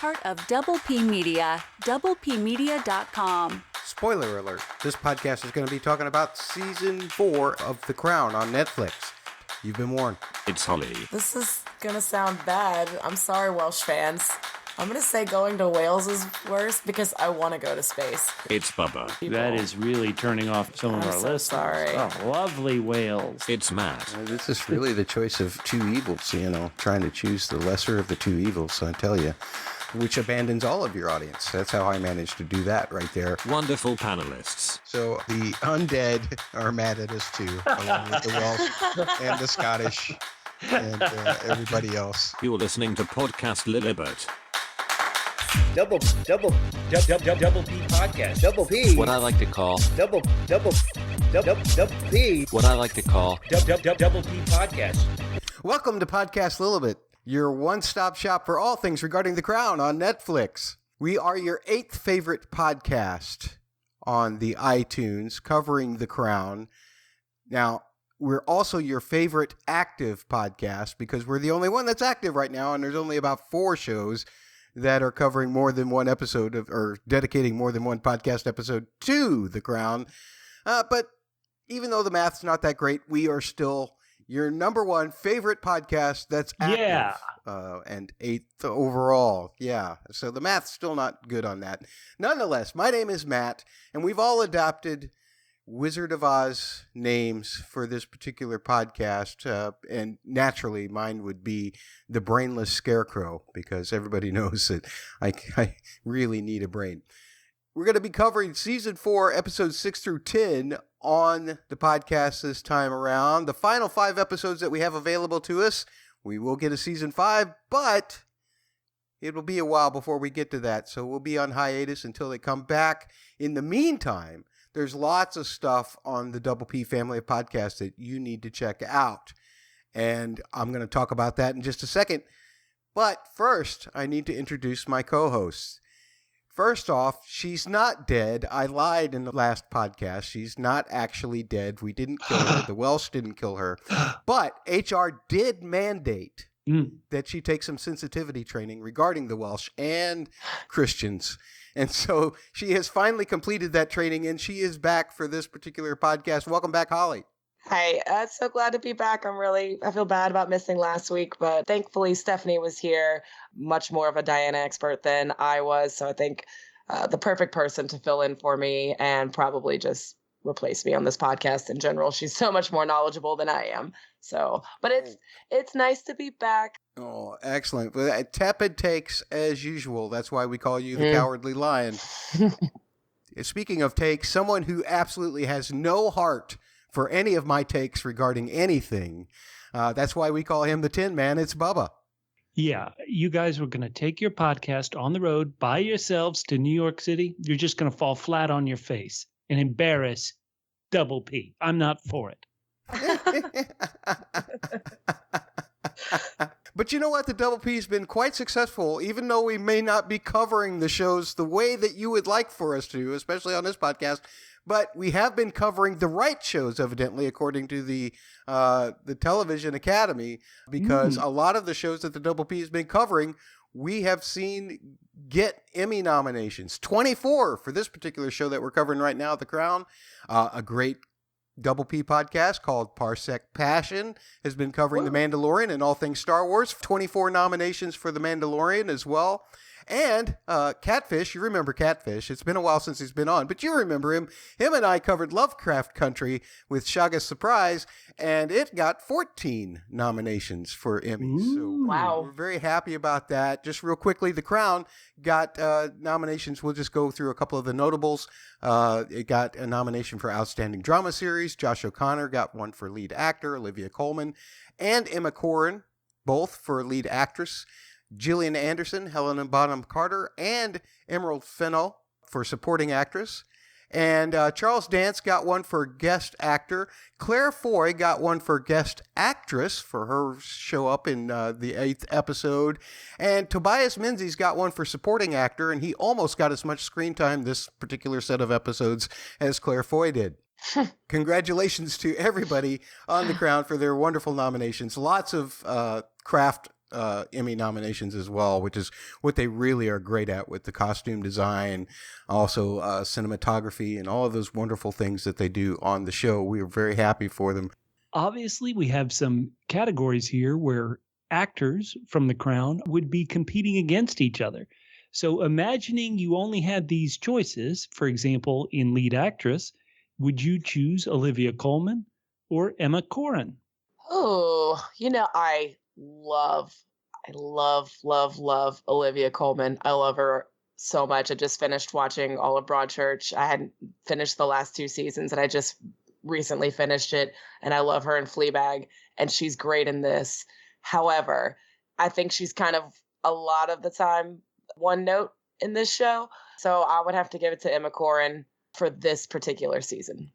part of Double P Media, doublepmedia.com. Spoiler alert, this podcast is going to be talking about Season 4 of The Crown on Netflix. You've been warned. It's Holly. This is going to sound bad. I'm sorry, Welsh fans. I'm going to say going to Wales is worse because I want to go to space. It's Bubba. That is really turning off some of our listeners. Sorry. Oh, lovely Wales. It's Matt. This is really the choice of two evils, trying to choose the lesser of the two evils, I tell you, which abandons all of your audience. That's how I managed to do that right there. Wonderful panelists. So the undead are mad at us too, along with the Welsh and the Scottish and everybody else. You're listening to Podcast Lilibet. Double P podcast. Double P. What I like to call Double P. What I like to call Double P podcast. Welcome to Podcast Lilibet, your one-stop shop for all things regarding The Crown on Netflix. We are your 8th favorite podcast on the iTunes covering The Crown. Now, we're also your favorite active podcast because we're the only one that's active right now, and there's only about 4 shows that are covering more than one episode of, or dedicating more than one podcast episode to The Crown. But even though the math's not that great, we are still your number one favorite podcast that's active. Yeah. And 8th overall. Yeah. So the math's still not good on that. Nonetheless, my name is Matt, and we've all adopted Wizard of Oz names for this particular podcast, and naturally mine would be the Brainless Scarecrow, because everybody knows that I really need a brain. We're going to be covering Season 4, Episodes 6 through 10 on the podcast this time around. The final 5 episodes that we have available to us, we will get a Season 5, but it will be a while before we get to that, so we'll be on hiatus until they come back. In the meantime, there's lots of stuff on the Double P family of podcasts that you need to check out. And I'm going to talk about that in just a second. But first, I need to introduce my co-hosts. First off, she's not dead. I lied in the last podcast. She's not actually dead. We didn't kill her. The Welsh didn't kill her. But HR did mandate that she take some sensitivity training regarding the Welsh and Christians. And so she has finally completed that training, and she is back for this particular podcast. Welcome back, Holly. Hi, so glad to be back. I feel bad about missing last week, but thankfully Stephanie was here, much more of a Diana expert than I was. So I think the perfect person to fill in for me and probably just replace me on this podcast in general. She's so much more knowledgeable than I am. So, but it's nice to be back. Oh, excellent. Well, tepid takes as usual. That's why we call you the Cowardly Lion. Speaking of takes, someone who absolutely has no heart for any of my takes regarding anything. That's why we call him the Tin Man. It's Bubba. Yeah, you guys were going to take your podcast on the road by yourselves to New York City. You're just going to fall flat on your face and embarrass Double P. I'm not for it. But you know what? The Double P's been quite successful, even though we may not be covering the shows the way that you would like for us to, especially on this podcast. But we have been covering the right shows, evidently, according to the Television Academy, because a lot of the shows that the Double P has been covering, we have seen get Emmy nominations. 24 for this particular show that we're covering right now, The Crown. A great Double P podcast called Parsec Passion has been covering The Mandalorian and all things Star Wars. 24 nominations for The Mandalorian as well. And Catfish, you remember Catfish. It's been a while since he's been on, but you remember him. Him and I covered Lovecraft Country with Shaga's Surprise, and it got 14 nominations for Emmys. So wow. We're very happy about that. Just real quickly, The Crown got nominations. We'll just go through a couple of the notables. It got a nomination for Outstanding Drama Series. Josh O'Connor got one for lead actor. Olivia Colman and Emma Corrin, both for lead actress. Gillian Anderson, Helena Bonham Carter, and Emerald Fennell for supporting actress. And Charles Dance got one for guest actor. Claire Foy got one for guest actress for her show up in the 8th episode. And Tobias Menzies got one for supporting actor, and he almost got as much screen time this particular set of episodes as Claire Foy did. Congratulations to everybody on The Crown for their wonderful nominations. Lots of craft Emmy nominations as well, which is what they really are great at with the costume design, also cinematography, and all of those wonderful things that they do on the show. We are very happy for them. Obviously, we have some categories here where actors from The Crown would be competing against each other. So imagining you only had these choices, for example, in lead actress, would you choose Olivia Colman or Emma Corrin? Oh, I love Olivia Colman. I love her so much. I just finished watching all of Broadchurch. I hadn't finished the last 2 seasons, and I just recently finished it, and I love her in Fleabag, and she's great in this. However, I think she's kind of a lot of the time one note in this show, so I would have to give it to Emma Corrin for this particular season.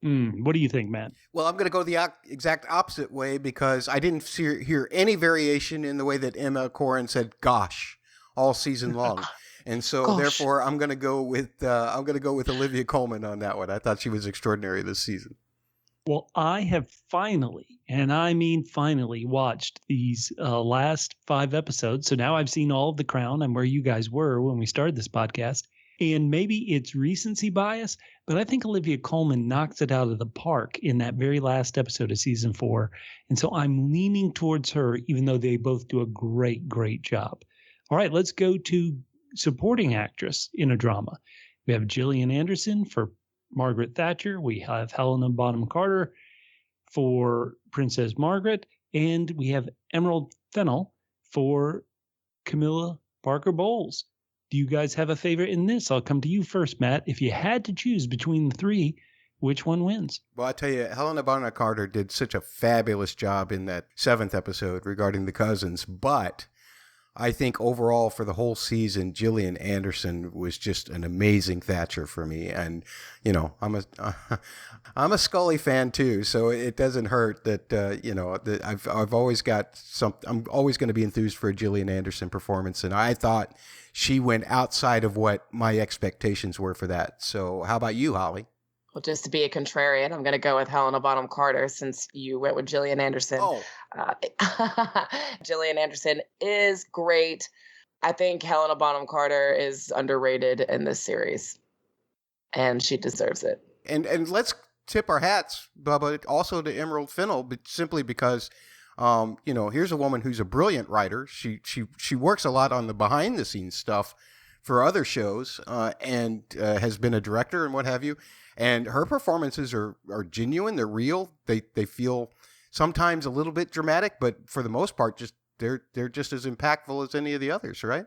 What do you think, Matt? Well, I'm going to go the exact opposite way because I didn't hear any variation in the way that Emma Corrin said "gosh" all season long, and so therefore I'm going to go with Olivia Colman on that one. I thought she was extraordinary this season. Well, I have finally, and I mean finally, watched these last 5 episodes. So now I've seen all of The Crown. I'm where you guys were when we started this podcast. And maybe it's recency bias, but I think Olivia Colman knocks it out of the park in that very last episode of season 4. And so I'm leaning towards her, even though they both do a great, great job. All right, let's go to supporting actress in a drama. We have Gillian Anderson for Margaret Thatcher. We have Helena Bonham Carter for Princess Margaret. And we have Emerald Fennell for Camilla Parker Bowles. Do you guys have a favorite in this? I'll come to you first, Matt. If you had to choose between the 3, which one wins? Well, I tell you, Helena Bonham Carter did such a fabulous job in that 7th episode regarding the cousins, but I think overall for the whole season, Gillian Anderson was just an amazing Thatcher for me. And, I'm a Scully fan too, so it doesn't hurt that, I've always got I'm always going to be enthused for a Gillian Anderson performance. And I thought she went outside of what my expectations were for that. So how about you, Holly? Well, just to be a contrarian, I'm going to go with Helena Bonham Carter since you went with Gillian Anderson. Oh. Gillian Anderson is great. I think Helena Bonham Carter is underrated in this series, and she deserves it. And let's tip our hats, Bubba, also to Emerald Fennell, but simply because, here's a woman who's a brilliant writer. She works a lot on the behind the scenes stuff for other shows, and has been a director and what have you. And her performances are genuine. They're real. They feel sometimes a little bit dramatic, but for the most part, they're just as impactful as any of the others, right?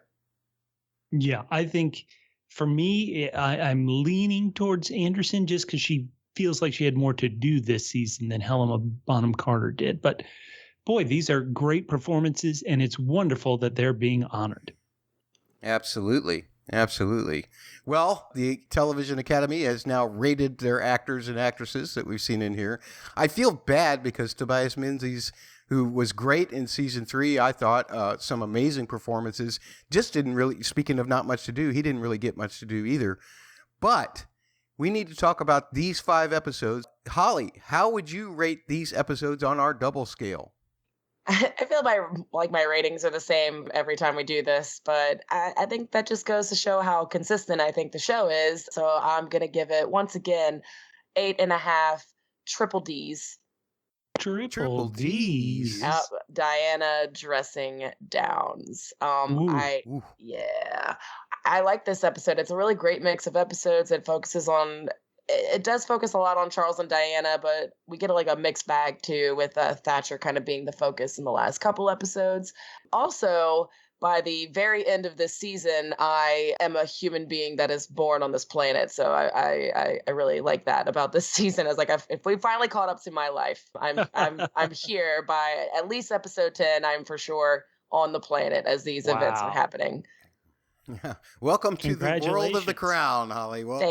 Yeah, I think for me, I'm leaning towards Anderson just because she feels like she had more to do this season than Helena Bonham Carter did. But boy, these are great performances, and it's wonderful that they're being honored. Absolutely. Absolutely. Well, the Television Academy has now rated their actors and actresses that we've seen in here. I feel bad because Tobias Menzies, who was great in season 3, I thought, some amazing performances, just didn't really, speaking of not much to do, he didn't really get much to do either. But we need to talk about these 5 episodes. Holly, how would you rate these episodes on our double scale? I feel my ratings are the same every time we do this, but I think that just goes to show how consistent I think the show is. So I'm going to give it, once again, 8.5 triple Ds. Triple Ds. Diana dressing downs. Ooh. Yeah, I like this episode. It's a really great mix of episodes. It does focus a lot on Charles and Diana, but we get a mixed bag too, with Thatcher kind of being the focus in the last couple episodes. Also, by the very end of this season, I am a human being that is born on this planet. So I really like that about this season. As if we finally caught up to my life, I'm here by at least episode 10. I'm for sure on the planet as these events are happening. Yeah. Welcome to the world of The Crown, Holly. Welcome.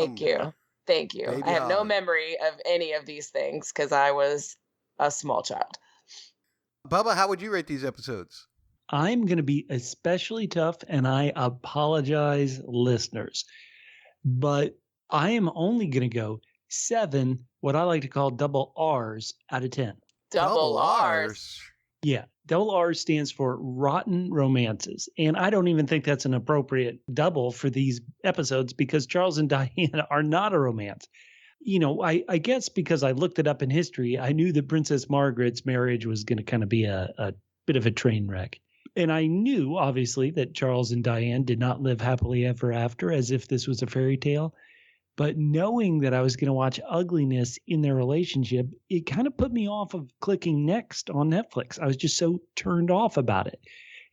Thank you. Baby I have no Holly. memory of any of these things because I was a small child. Bubba, how would you rate these episodes? I'm going to be especially tough, and I apologize, listeners. But I am only going to go 7, what I like to call double R's out of 10. Double R's. Yeah. Double R stands for Rotten Romances. And I don't even think that's an appropriate double for these episodes because Charles and Diana are not a romance. I guess because I looked it up in history, I knew that Princess Margaret's marriage was going to kind of be a bit of a train wreck. And I knew, obviously, that Charles and Diane did not live happily ever after, as if this was a fairy tale. But knowing that I was going to watch ugliness in their relationship, it kind of put me off of clicking next on Netflix. I was just so turned off about it.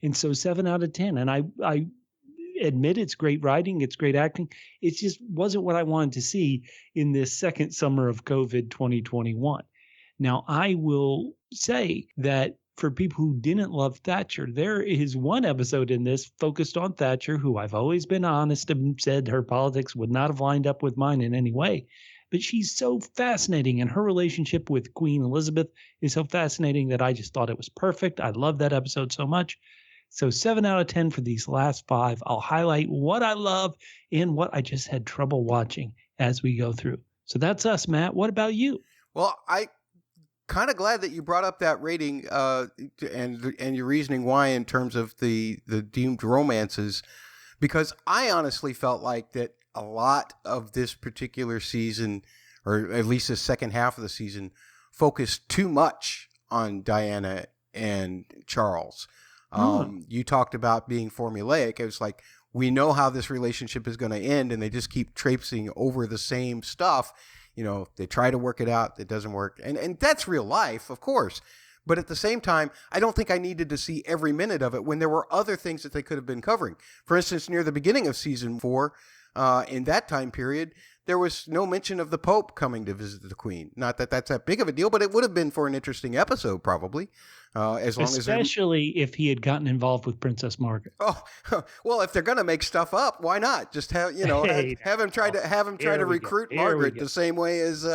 And so 7 out of 10. And I admit it's great writing, it's great acting. It just wasn't what I wanted to see in this second summer of COVID 2021. Now, I will say that for people who didn't love Thatcher, there is one episode in this focused on Thatcher, who I've always been honest and said her politics would not have lined up with mine in any way. But she's so fascinating, and her relationship with Queen Elizabeth is so fascinating that I just thought it was perfect. I love that episode so much. So 7 out of 10 for these last 5. I'll highlight what I love and what I just had trouble watching as we go through. So that's us, Matt. What about you? Well, I kind of glad that you brought up that rating and your reasoning why in terms of the deemed romances, because I honestly felt like that a lot of this particular season, or at least the second half of the season, focused too much on Diana and Charles. You talked about being formulaic. It was like, we know how this relationship is going to end, and they just keep traipsing over the same stuff. They try to work it out. It doesn't work. And that's real life, of course. But at the same time, I don't think I needed to see every minute of it when there were other things that they could have been covering. For instance, near the beginning of season 4, in that time period, there was no mention of the Pope coming to visit the Queen. Not that that's that big of a deal, but it would have been for an interesting epistive, probably. Especially if he had gotten involved with Princess Margaret. Oh, well, if they're going to make stuff up, why not? Just have him try to recruit Margaret the same way as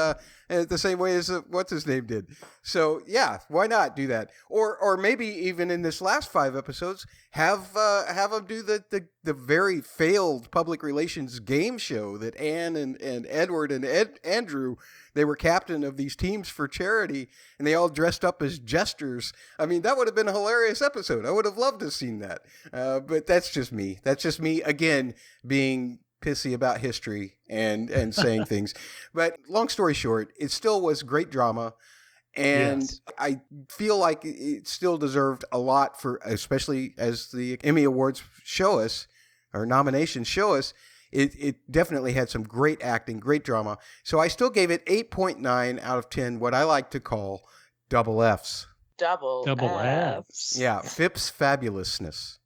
what's his name did. So yeah, why not do that? Or maybe even in this last 5 episodes, have him do the very failed public relations game show that Anne and Edward and Andrew. They were captain of these teams for charity, and they all dressed up as jesters. I mean, that would have been a hilarious episode. I would have loved to have seen that. But that's just me. That's just me, again, being pissy about history and saying things. But long story short, it still was great drama. And yes. I feel like it still deserved a lot for, especially as the Emmy Awards show us, or nominations show us, it definitely had some great acting, great drama. So I still gave it 8.9 out of 10, what I like to call double Fs. Double Fs. Yeah, Phipps fabulousness.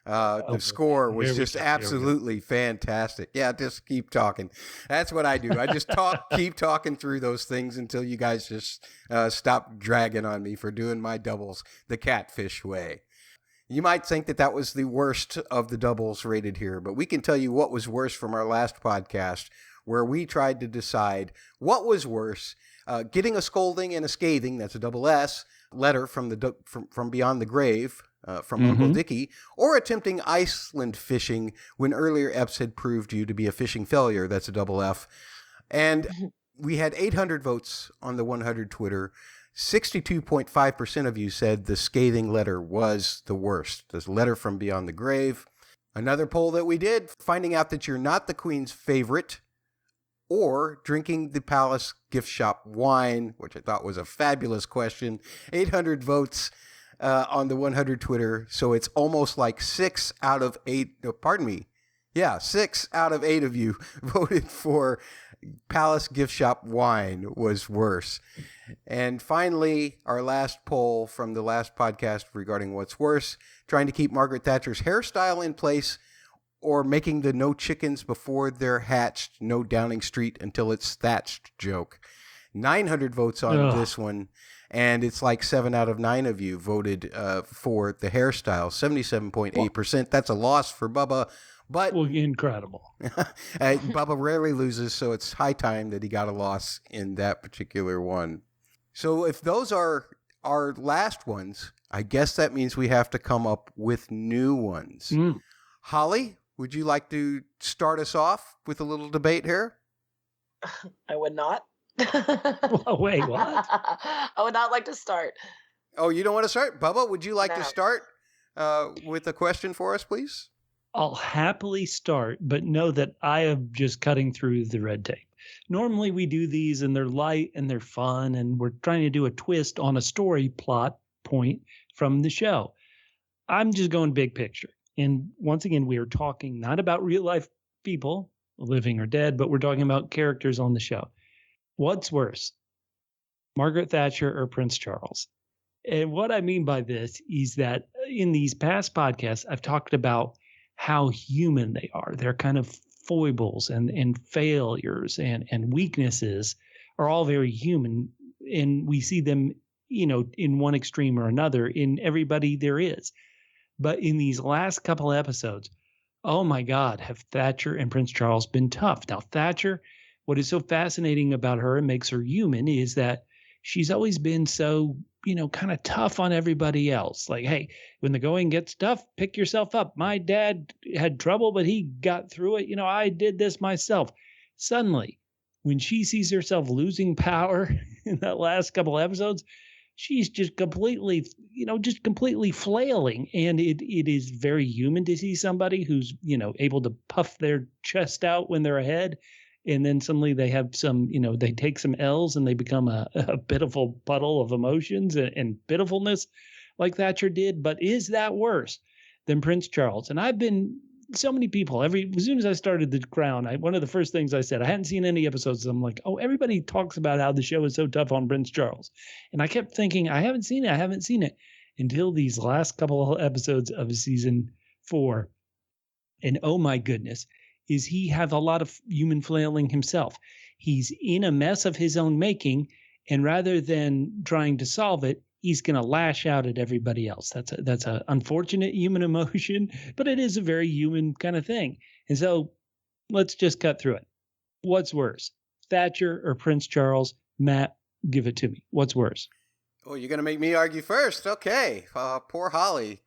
The score was just absolutely fantastic. Yeah, just keep talking. That's what I do. I just keep talking through those things until you guys just stop dragging on me for doing my doubles the catfish way. You might think that was the worst of the doubles rated here, but we can tell you what was worse from our last podcast, where we tried to decide what was worse, getting a scolding and a scathing, that's a double S, letter from beyond the grave, from Uncle Dickie, or attempting Iceland fishing when earlier eps had proved you to be a fishing failure, that's a double F. And we had 800 votes on the 100 Twitter. 62.5% of you said the scathing letter was the worst. This letter from beyond the grave. Another poll that we did, finding out that you're not the Queen's favorite, or drinking the palace gift shop wine, which I thought was a fabulous question. 800 votes on the 100 Twitter. So it's almost like 6 out of 8, no, pardon me. Yeah, 6 out of 8 of you voted for palace gift shop wine was worse. And finally, our last poll from the last podcast regarding what's worse, trying to keep Margaret Thatcher's hairstyle in place or making the no chickens before they're hatched, no Downing Street until it's thatched joke. 900 votes on this one, and it's like 7 out of 9 of you voted for the hairstyle, 77.8%. That's a loss for Bubba. But incredible. Bubba rarely loses, so it's high time that he got a loss in that particular one. So if those are our last ones, I guess that means we have to come up with new ones. Holly, would you like to start us off with a little debate here? I would not. Wait, what? I would not like to start. Oh, you don't want to start? Bubba, would you like to No. start with a question for us, please? I'll happily start, but know that I am just cutting through the red tape. Normally we do these and they're light and they're fun, and we're trying to do a twist on a story plot point from the show. I'm just going big picture. And once again, we are talking not about real life people, living or dead, but we're talking about characters on the show. What's worse, Margaret Thatcher or Prince Charles? And what I mean by this is that in these past podcasts, I've talked about how human they are. Their kind of foibles and failures and weaknesses are all very human. And we see them, in one extreme or another in everybody there is. But in these last couple of episodes, oh my God, have Thatcher and Prince Charles been tough. Now, Thatcher, what is so fascinating about her and makes her human is that she's always been so, kind of tough on everybody else. Like, hey, when the going gets tough, pick yourself up. My dad had trouble, but he got through it. I did this myself. Suddenly, when she sees herself losing power in that last couple of episodes, she's just completely flailing. And it is very human to see somebody who's, able to puff their chest out when they're ahead. And then suddenly they have some, they take some L's and they become a pitiful puddle of emotions and pitifulness like Thatcher did. But is that worse than Prince Charles? And I've been, so many people, as soon as I started The Crown, one of the first things I said, I hadn't seen any episodes. I'm like, oh, everybody talks about how the show is so tough on Prince Charles. And I kept thinking, I haven't seen it until these last couple of episodes of season 4. And oh my goodness, is he have a lot of human flailing himself. He's in a mess of his own making, and rather than trying to solve it, he's going to lash out at everybody else. That's a unfortunate human emotion, but it is a very human kind of thing. And so let's just cut through it. What's worse, Thatcher or Prince Charles? Matt, give it to me. What's worse? Oh, you're going to make me argue first. Okay. Poor Holly,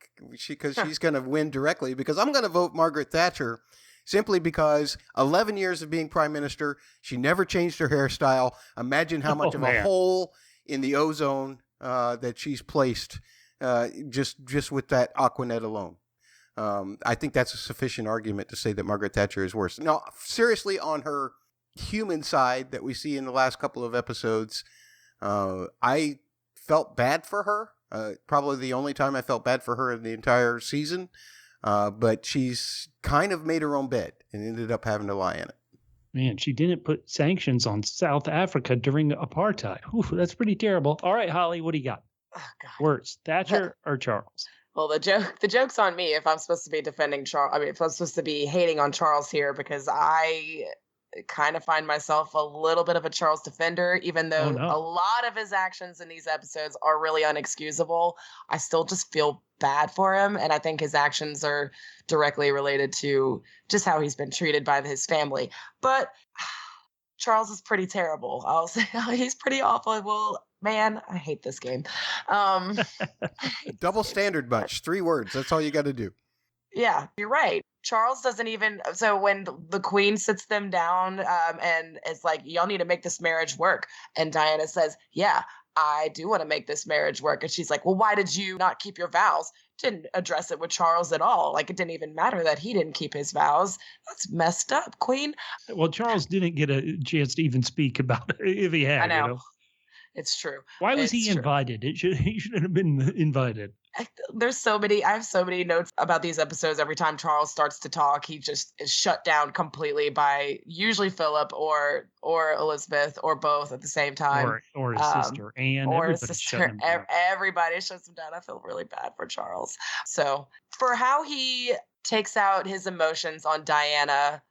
because she's going to win directly, because I'm going to vote Margaret Thatcher. Simply because 11 years of being prime minister, she never changed her hairstyle. Imagine how much of a hole in the ozone that she's placed just with that Aquanet alone. I think that's a sufficient argument to say that Margaret Thatcher is worse. Now, seriously, on her human side that we see in the last couple of episodes, I felt bad for her. Probably the only time I felt bad for her in the entire season. But she's kind of made her own bed and ended up having to lie in it. Man, she didn't put sanctions on South Africa during apartheid. Ooh, that's pretty terrible. All right, Holly, what do you got? Oh, God. Worse, Thatcher or Charles? Well, the joke's on me if I'm supposed to be defending Charles. I mean, if I'm supposed to be hating on Charles here, because I kind of find myself a little bit of a Charles defender, even though a lot of his actions in these episodes are really unexcusable. I still just feel bad for him, and I think his actions are directly related to just how he's been treated by his family. But Charles is pretty terrible. I'll say he's pretty awful. Well, man, I hate this game. Double standard much. 3 words. That's all you got to do. Yeah, you're right. Charles doesn't even, so when the queen sits them down and it's like, y'all need to make this marriage work. And Diana says, yeah, I do want to make this marriage work. And she's like, well, why did you not keep your vows? Didn't address it with Charles at all. Like, it didn't even matter that he didn't keep his vows. That's messed up, queen. Well, Charles didn't get a chance to even speak about it if he had. I know. It's true. Why was he invited? He shouldn't have been invited. I have so many notes about these episodes. Every time Charles starts to talk, he just is shut down completely by usually Philip or Elizabeth or both at the same time. Or his sister Anne. Or his sister. Everybody shuts him down. I feel really bad for Charles. So for how he takes out his emotions on Diana,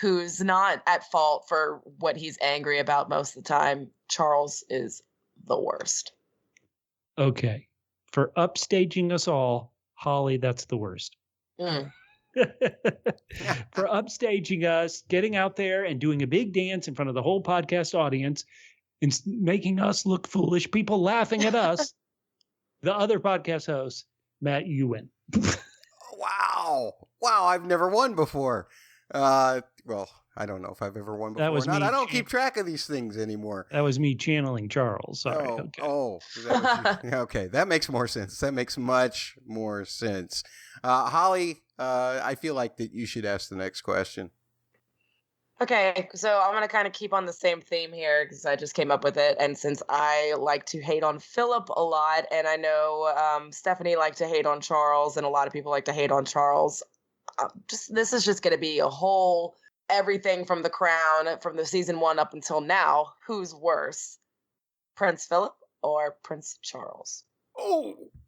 who's not at fault for what he's angry about most of the time, Charles is the worst. Okay. For upstaging us all, Holly, that's the worst. For upstaging us, getting out there and doing a big dance in front of the whole podcast audience and making us look foolish, people laughing at us, the other podcast host, Matt, you win. Wow, I've never won before. Well, I don't know if I've ever won That before was or not. me I don't keep track of these things anymore. That was me channeling Charles. Sorry. Oh, Okay. that was you. Okay, that makes more sense. That makes much more sense. Holly, I feel like that you should ask the next question. Okay, so I'm going to kind of keep on the same theme here because I just came up with it. And since I like to hate on Philip a lot, and I know Stephanie liked to hate on Charles, and a lot of people like to hate on Charles, this is just going to be a whole everything from The Crown, from the season 1 up until now. Who's worse, Prince Philip or Prince Charles?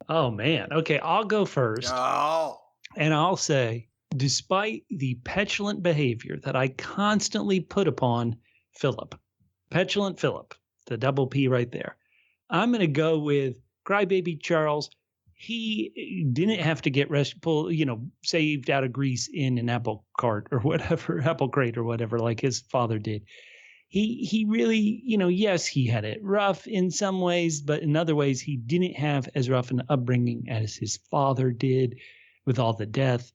Oh, man. Okay, I'll go first. Oh. And I'll say, despite the petulant behavior that I constantly put upon Philip, petulant Philip, the double P right there, I'm going to go with crybaby Charles. He didn't have to get saved out of Greece in an apple cart or whatever, apple crate or whatever, like his father did. He really, yes, he had it rough in some ways, but in other ways, he didn't have as rough an upbringing as his father did with all the death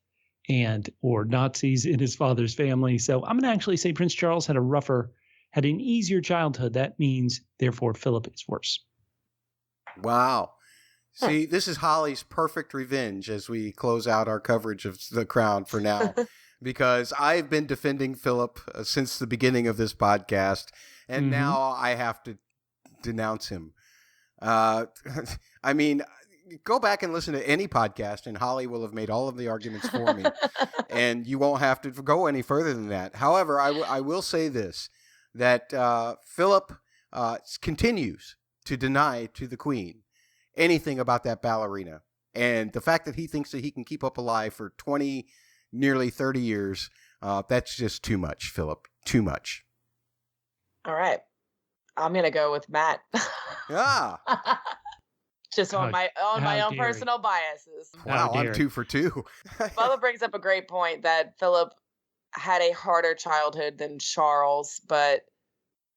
or Nazis in his father's family. So I'm going to actually say Prince Charles had an easier childhood. That means, therefore, Philip is worse. Wow. See, this is Holly's perfect revenge as we close out our coverage of The Crown for now, because I've been defending Philip since the beginning of this podcast, and now I have to denounce him. I mean, go back and listen to any podcast, and Holly will have made all of the arguments for me, and you won't have to go any further than that. However, I will say this, that Philip continues to deny to the Queen anything about that ballerina. And the fact that he thinks that he can keep up a lie for 20, nearly 30 years, that's just too much, Philip. Too much. All right. I'm going to go with Matt. Just on my own personal biases. Wow, I'm 2 for 2. Bubba brings up a great point that Philip had a harder childhood than Charles, but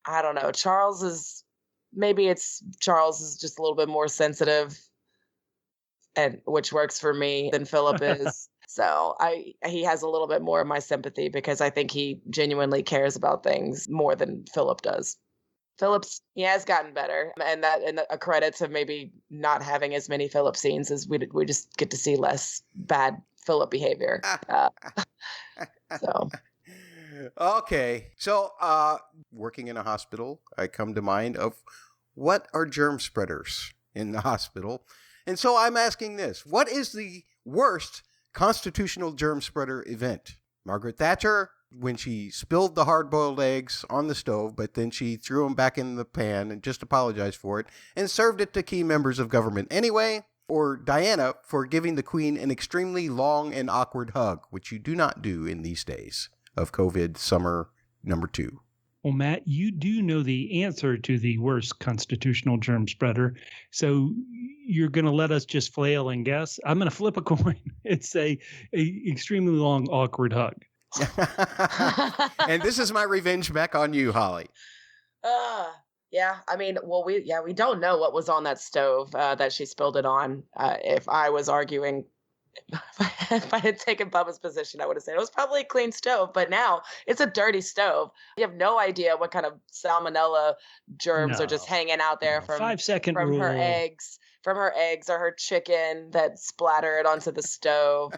I don't know. Charles is just a little bit more sensitive, and which works for me, than Philip is. So he has a little bit more of my sympathy because I think he genuinely cares about things more than Philip does. He has gotten better, and a credit to maybe not having as many Philip scenes as we just get to see less bad Philip behavior. So. Okay. So, working in a hospital, I come to mind of what are germ spreaders in the hospital? And so I'm asking this. What is the worst constitutional germ spreader event? Margaret Thatcher, when she spilled the hard-boiled eggs on the stove, but then she threw them back in the pan and just apologized for it and served it to key members of government anyway? Or Diana for giving the Queen an extremely long and awkward hug, which you do not do in these days of COVID summer number 2. Well, Matt, you do know the answer to the worst constitutional germ spreader, so you're going to let us just flail and guess? I'm going to flip a coin and say a extremely long, awkward hug. And this is my revenge back on you, Holly. Yeah. I mean, we don't know what was on that stove that she spilled it on. If I was arguing, if I had taken Bubba's position, I would have said it was probably a clean stove, but now it's a dirty stove. You have no idea what kind of salmonella germs are just hanging out there from 5-second from rule. her eggs or her chicken that splattered onto the stove.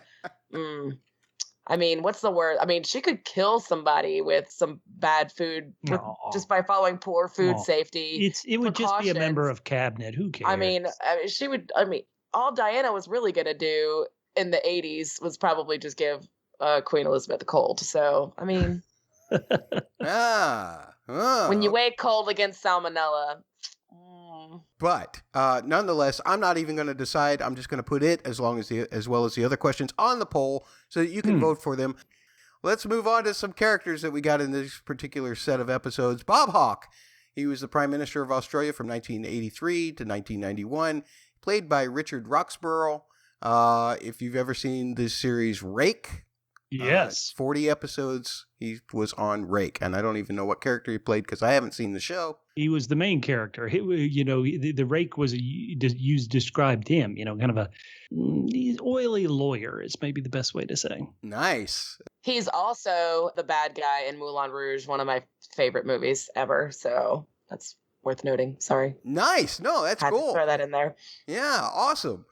I mean, what's the word? I mean, she could kill somebody with some bad food just by following poor food safety. It would just be a member of cabinet. Who cares? I mean, she would. I mean, all Diana was really going to do in the 80s was probably just give Queen Elizabeth a cold. So, I mean, when you weigh cold against salmonella. But nonetheless, I'm not even going to decide. I'm just going to put it as well as the other questions on the poll so that you can vote for them. Let's move on to some characters that we got in this particular set of episodes. Bob Hawke. He was the Prime Minister of Australia from 1983 to 1991, played by Richard Roxburgh. If you've ever seen this series Rake, yes, 40 episodes, he was on Rake, and I don't even know what character he played because I haven't seen the show. He was the main character. The Rake was described him, kind of a oily lawyer is maybe the best way to say. Nice. He's also the bad guy in Moulin Rouge, one of my favorite movies ever. So that's worth noting. Sorry. Nice. No, that's Had to cool. throw that in there. Yeah, awesome.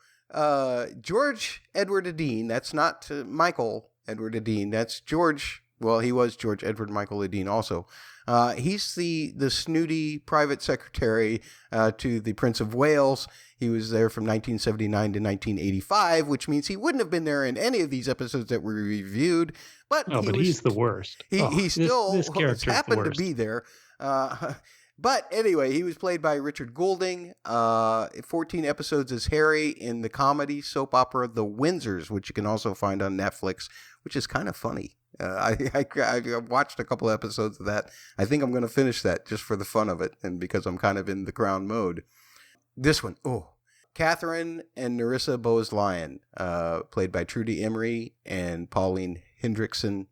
George Edward Adine. That's not Michael Edward Adine. That's George. Well, he was George Edward Michael Adine also. He's the snooty private secretary to the Prince of Wales. He was there from 1979 to 1985, which means he wouldn't have been there in any of these episodes that we reviewed. But he's the worst. He still this character's happened the to worst. be there. But anyway, he was played by Richard Goulding. 14 episodes as Harry in the comedy soap opera The Windsors, which you can also find on Netflix, which is kind of funny. I watched a couple episodes of that. I think I'm going to finish that just for the fun of it and because I'm kind of in the Crown mode. This one, Catherine and Nerissa Bowes-Lyon, played by Trudy Emery and Pauline Hendrickson.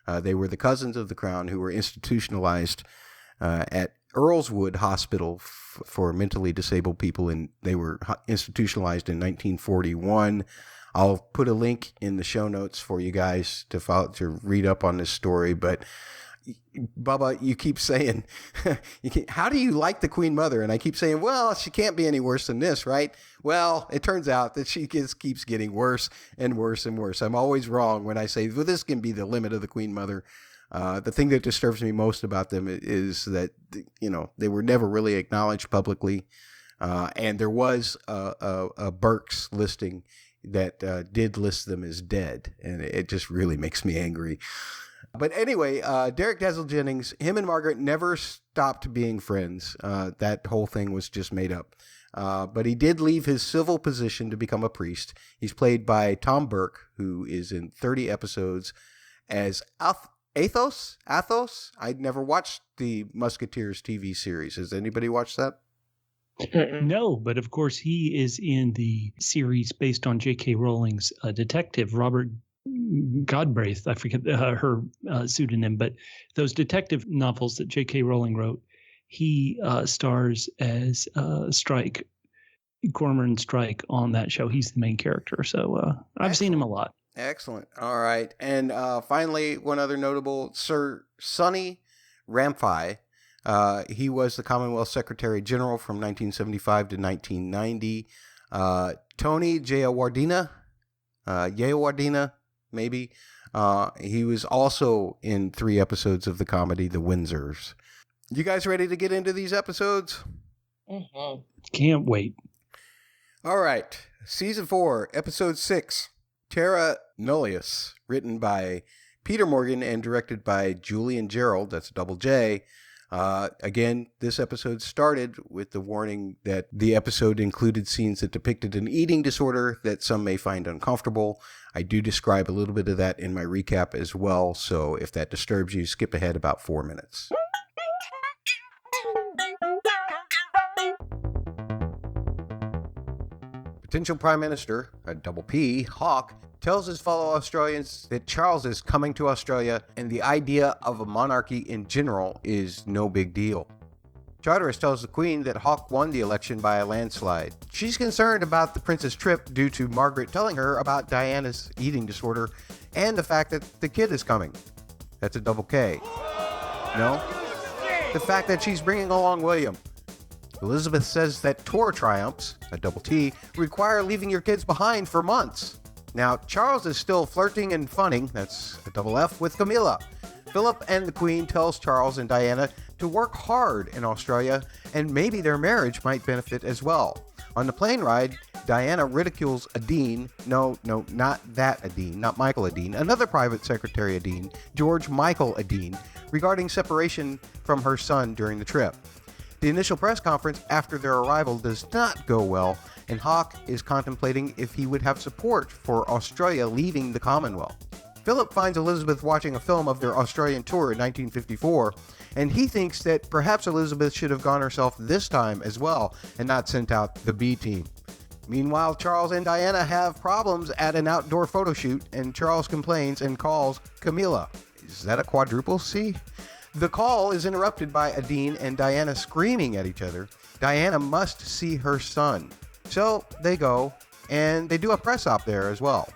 They were the cousins of the Crown who were institutionalized at Earlswood Hospital for mentally disabled people, and they were institutionalized in 1941. I'll put a link in the show notes for you guys to read up on this story. But Bubba, you keep saying, how do you like the Queen Mother? And I keep saying, well, she can't be any worse than this, right? Well, it turns out that she just keeps getting worse and worse and worse. I'm always wrong when I say, well, this can be the limit of the Queen Mother. The thing that disturbs me most about them is that, they were never really acknowledged publicly. And there was a Burke's listing that did list them as dead. And it just really makes me angry. But anyway, Derek Dazzle Jennings, him and Margaret never stopped being friends. That whole thing was just made up. But he did leave his civil position to become a priest. He's played by Tom Burke, who is in 30 episodes as Athos? I'd never watched the Musketeers TV series. Has anybody watched that? No, but of course he is in the series based on J.K. Rowling's detective, Robert Godbraith. I forget her pseudonym, but those detective novels that J.K. Rowling wrote, he stars as Cormoran Strike on that show. He's the main character. So I've seen him a lot. Excellent. All right. And finally, one other notable, Sir Sonny Ramphai. He was the Commonwealth Secretary General from 1975 to 1990. Tony Jayawardena, maybe. He was also in 3 episodes of the comedy The Windsors. You guys ready to get into these episodes? Mm-hmm. Can't wait. All right. Season 4, Episode 6. Terra Nullius, written by Peter Morgan and directed by Julian Gerald, that's double J. Again, this episode started with the warning that the episode included scenes that depicted an eating disorder that some may find uncomfortable. I do describe a little bit of that in my recap as well, so if that disturbs you, skip ahead about 4 minutes. Potential Prime Minister, a double P, Hawke, tells his fellow Australians that Charles is coming to Australia and the idea of a monarchy in general is no big deal. Charteris tells the Queen that Hawke won the election by a landslide. She's concerned about the prince's trip due to Margaret telling her about Diana's eating disorder and the fact that the kid is coming. That's a double K. No? The fact that she's bringing along William. Elizabeth says that tour triumphs, a double T, require leaving your kids behind for months. Now, Charles is still flirting and funning, that's a double F, with Camilla. Philip and the Queen tells Charles and Diana to work hard in Australia, and maybe their marriage might benefit as well. On the plane ride, Diana ridicules Adine, no, not that Adine, not Michael Adine, another private secretary Adine, George Michael Adine, regarding separation from her son during the trip. The initial press conference after their arrival does not go well, and Hawke is contemplating if he would have support for Australia leaving the Commonwealth. Philip finds Elizabeth watching a film of their Australian tour in 1954, and he thinks that perhaps Elizabeth should have gone herself this time as well and not sent out the B team. Meanwhile, Charles and Diana have problems at an outdoor photo shoot, and Charles complains and calls Camilla. Is that a quadruple C? The call is interrupted by Adine and Diana screaming at each other. Diana must see her son. So they go, and they do a press op there as well.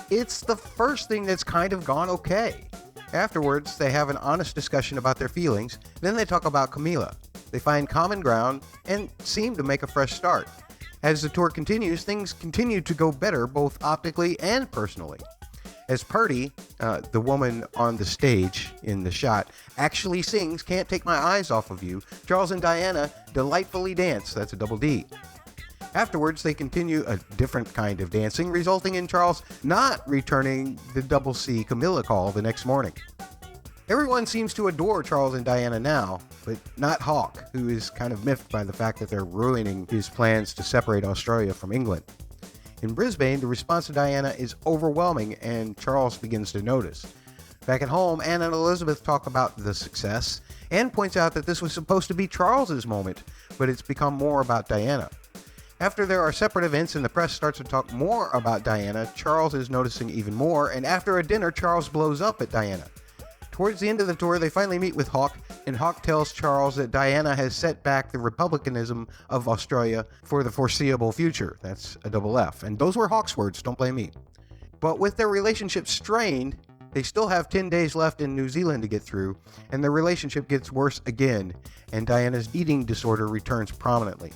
it's the first thing that's kind of gone okay. Afterwards, they have an honest discussion about their feelings, then they talk about Camila. They find common ground and seem to make a fresh start. As the tour continues, things continue to go better both optically and personally. As Purdy, the woman on the stage in the shot, actually sings Can't Take My Eyes Off of You, Charles and Diana delightfully dance, that's a double D. Afterwards, they continue a different kind of dancing, resulting in Charles not returning the double C Camilla call the next morning. Everyone seems to adore Charles and Diana now, but not Hawk, who is kind of miffed by the fact that they're ruining his plans to separate Australia from England. In Brisbane, the response to Diana is overwhelming, and Charles begins to notice. Back at home, Anne and Elizabeth talk about the success. Anne points out that this was supposed to be Charles's moment, but it's become more about Diana. After there are separate events and the press starts to talk more about Diana, Charles is noticing even more, and after a dinner, Charles blows up at Diana. Towards the end of the tour, they finally meet with Hawke, and Hawke tells Charles that Diana has set back the republicanism of Australia for the foreseeable future. That's a double F. And those were Hawke's words, don't blame me. But with their relationship strained, they still have 10 days left in New Zealand to get through, and their relationship gets worse again, and Diana's eating disorder returns prominently.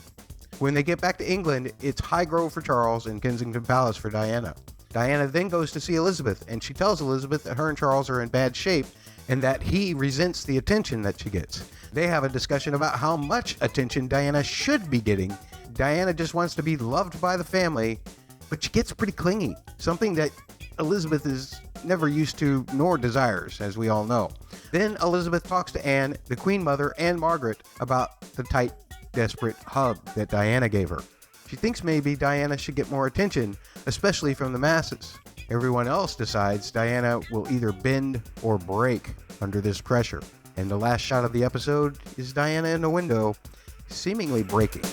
When they get back to England, it's Highgrove for Charles and Kensington Palace for Diana. Diana then goes to see Elizabeth, and she tells Elizabeth that her and Charles are in bad shape and that he resents the attention that she gets. They have a discussion about how much attention Diana should be getting. Diana just wants to be loved by the family, but she gets pretty clingy, something that Elizabeth is never used to nor desires, as we all know. Then Elizabeth talks to Anne, the Queen Mother, and Margaret about the tight, desperate hug that Diana gave her. She thinks maybe Diana should get more attention, especially from the masses. Everyone else decides Diana will either bend or break under this pressure. And the last shot of the episode is Diana in the window, seemingly breaking.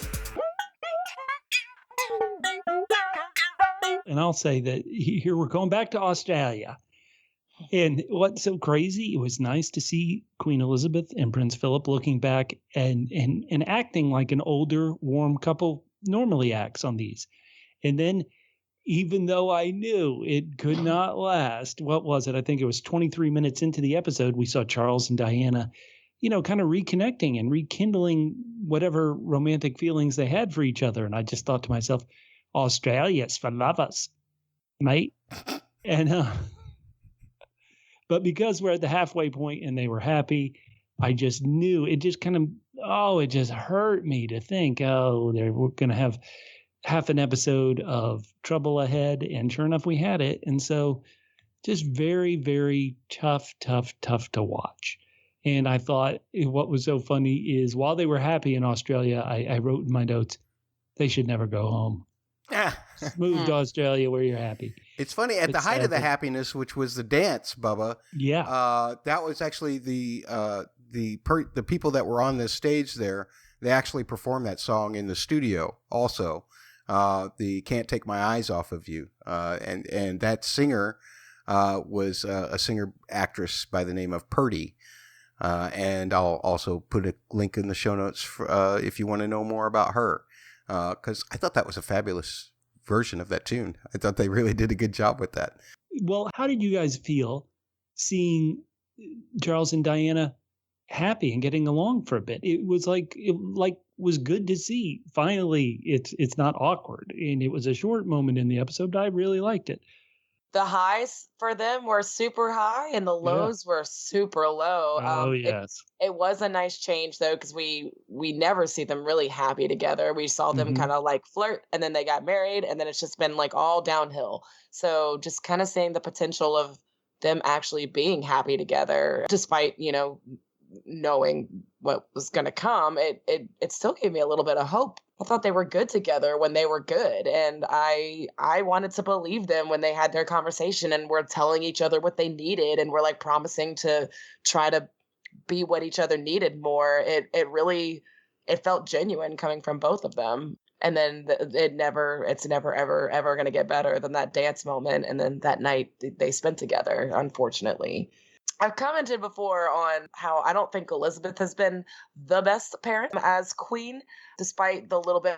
And I'll say that here we're going back to Australia. And what's so crazy, it was nice to see Queen Elizabeth and Prince Philip looking back and acting like an older, warm couple normally acts on these. And then, even though I knew it could not last, what was it? I think it was 23 minutes into the episode, we saw Charles and Diana, kind of reconnecting and rekindling whatever romantic feelings they had for each other. And I just thought to myself, Australia's for lovers, mate. And, but because we're at the halfway point and they were happy, I just knew it just it just hurt me to think, we're going to have half an episode of trouble ahead, and sure enough, we had it. And so just very, very tough to watch. And I thought what was so funny is while they were happy in Australia, I wrote in my notes, they should never go home. Move to Australia where you're happy. It's funny, at the height of the happiness, which was the dance, Bubba. Yeah. That was actually the people that were on the stage there. They actually performed that song in the studio also. The Can't Take My Eyes Off of You. And that singer was a singer actress by the name of Purdy. And I'll also put a link in the show notes for, if you want to know more about her. Because I thought that was a fabulous version of that tune. I thought they really did a good job with that. Well, how did you guys feel seeing Charles and Diana happy and getting along for a bit? It was was good to see. Finally, it's not awkward, and it was a short moment in the episode, but I really liked it. The highs for them were super high and the lows were super low. Yes. It was a nice change though, because we never see them really happy together. We saw them kind of like flirt, and then they got married, and then it's just been like all downhill. So just kind of seeing the potential of them actually being happy together, despite, knowing what was going to come, it still gave me a little bit of hope. I thought they were good together when they were good, and I wanted to believe them when they had their conversation and were telling each other what they needed and were like promising to try to be what each other needed more. It felt genuine coming from both of them. And then it's never ever going to get better than that dance moment and then that night they spent together, unfortunately. I've commented before on how I don't think Elizabeth has been the best parent as queen, despite the little bit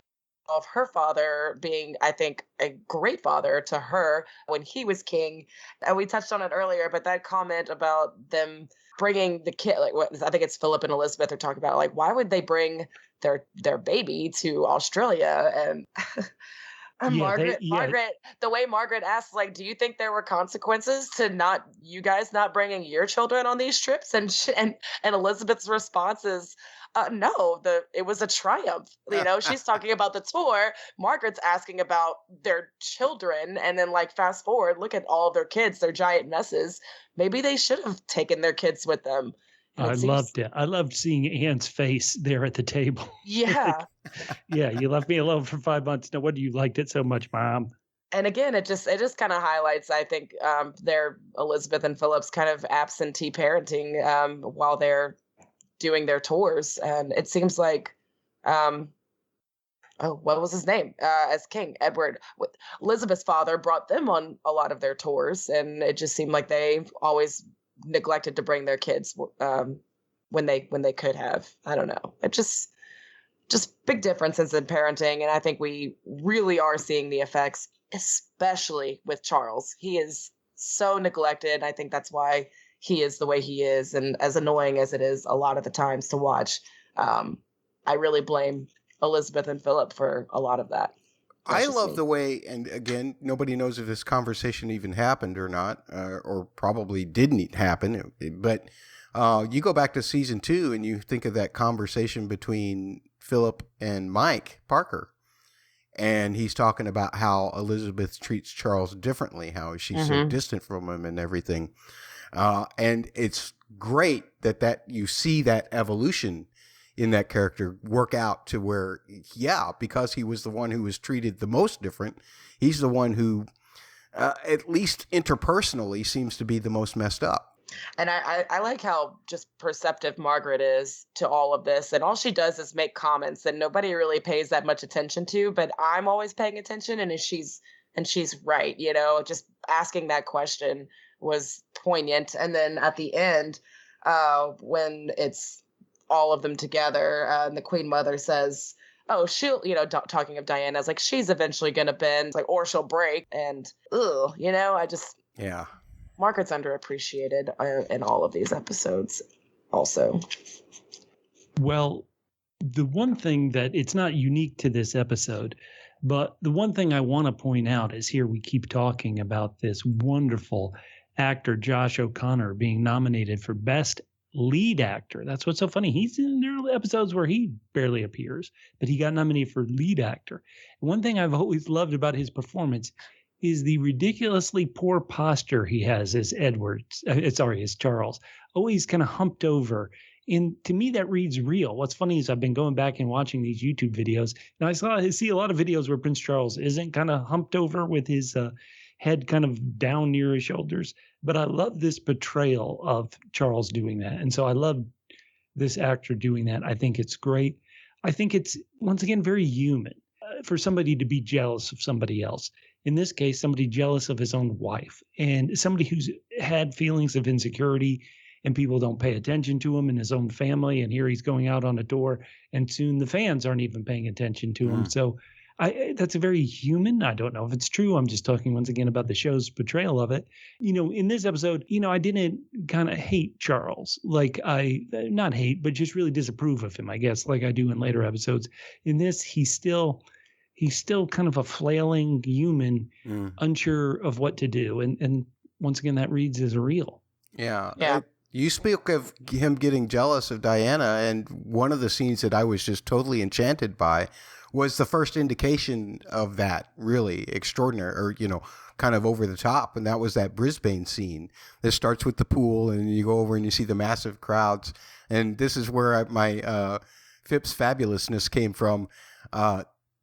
of her father being, I think, a great father to her when he was king. And we touched on it earlier, but that comment about them bringing the kid, like what I think it's Philip and Elizabeth are talking about, like why would they bring their baby to Australia? And Margaret, the way Margaret asks, like, do you think there were consequences to you guys not bringing your children on these trips? And Elizabeth's response is, no, it was a triumph. She's talking about the tour. Margaret's asking about their children, and then like fast forward, look at all of their kids, their giant messes. Maybe they should have taken their kids with them. I loved it. I loved seeing Anne's face there at the table. Yeah. Yeah, you left me alone for 5 months. No wonder you liked it so much, Mom. And again, it just kind of highlights, I think, their Elizabeth and Philip's kind of absentee parenting while they're doing their tours. And it seems like, what was his name? As king, Edward. Elizabeth's father brought them on a lot of their tours, and it just seemed like they always neglected to bring their kids when they could have. I don't know. It just big differences in parenting, and I think we really are seeing the effects, especially with Charles. He is so neglected. I think that's why he is the way he is, and as annoying as it is a lot of the times to watch, I really blame Elizabeth and Philip for a lot but I love the way, and again, nobody knows if this conversation even happened or not, or probably didn't happen. But you go back to season 2 and you think of that conversation between Philip and Mike Parker, and he's talking about how Elizabeth treats Charles differently, how she's so distant from him and everything. And it's great that you see that evolution in that character work out to where, because he was the one who was treated the most different, he's the one who, at least interpersonally, seems to be the most messed up. And I like how just perceptive Margaret is to all of this. And all she does is make comments that nobody really pays that much attention to, but I'm always paying attention. And she's right, just asking that question was poignant. And then at the end, when it's all of them together, and the Queen Mother says, oh, she'll, talking of Diana, like, she's eventually going to bend, like, or she'll break. And, Yeah. Margaret's underappreciated in all of these episodes also. Well, the one thing that it's not unique to this episode, but the one thing I want to point out is here we keep talking about this wonderful actor, Josh O'Connor, being nominated for Best Lead Actor. That's what's so funny. He's in early episodes where he barely appears, but he got nominated for Lead Actor. And one thing I've always loved about his performance is the ridiculously poor posture he has as as Charles, always kind of humped over. And to me, that reads real. What's funny is I've been going back and watching these YouTube videos, and I see a lot of videos where Prince Charles isn't kind of humped over with his head kind of down near his shoulders. But I love this portrayal of Charles doing that. And so I love this actor doing that. I think it's great. I think it's, once again, very human for somebody to be jealous of somebody else. In this case, somebody jealous of his own wife, and somebody who's had feelings of insecurity, and people don't pay attention to him in his own family. And here he's going out on a tour, and soon the fans aren't even paying attention to him. So that's a very human. I don't know if it's true. I'm just talking once again about the show's portrayal of it. In this episode, I didn't kind of hate Charles. Like not hate, but just really disapprove of him, I guess, like I do in later episodes. In this, he's still kind of a flailing human, unsure of what to do. And once again, that reads as real. Yeah. You speak of him getting jealous of Diana, and one of the scenes that I was just totally enchanted by was the first indication of that really extraordinary, or, kind of over the top. And that was that Brisbane scene that starts with the pool, and you go over and you see the massive crowds. And this is where my Phipps fabulousness came from.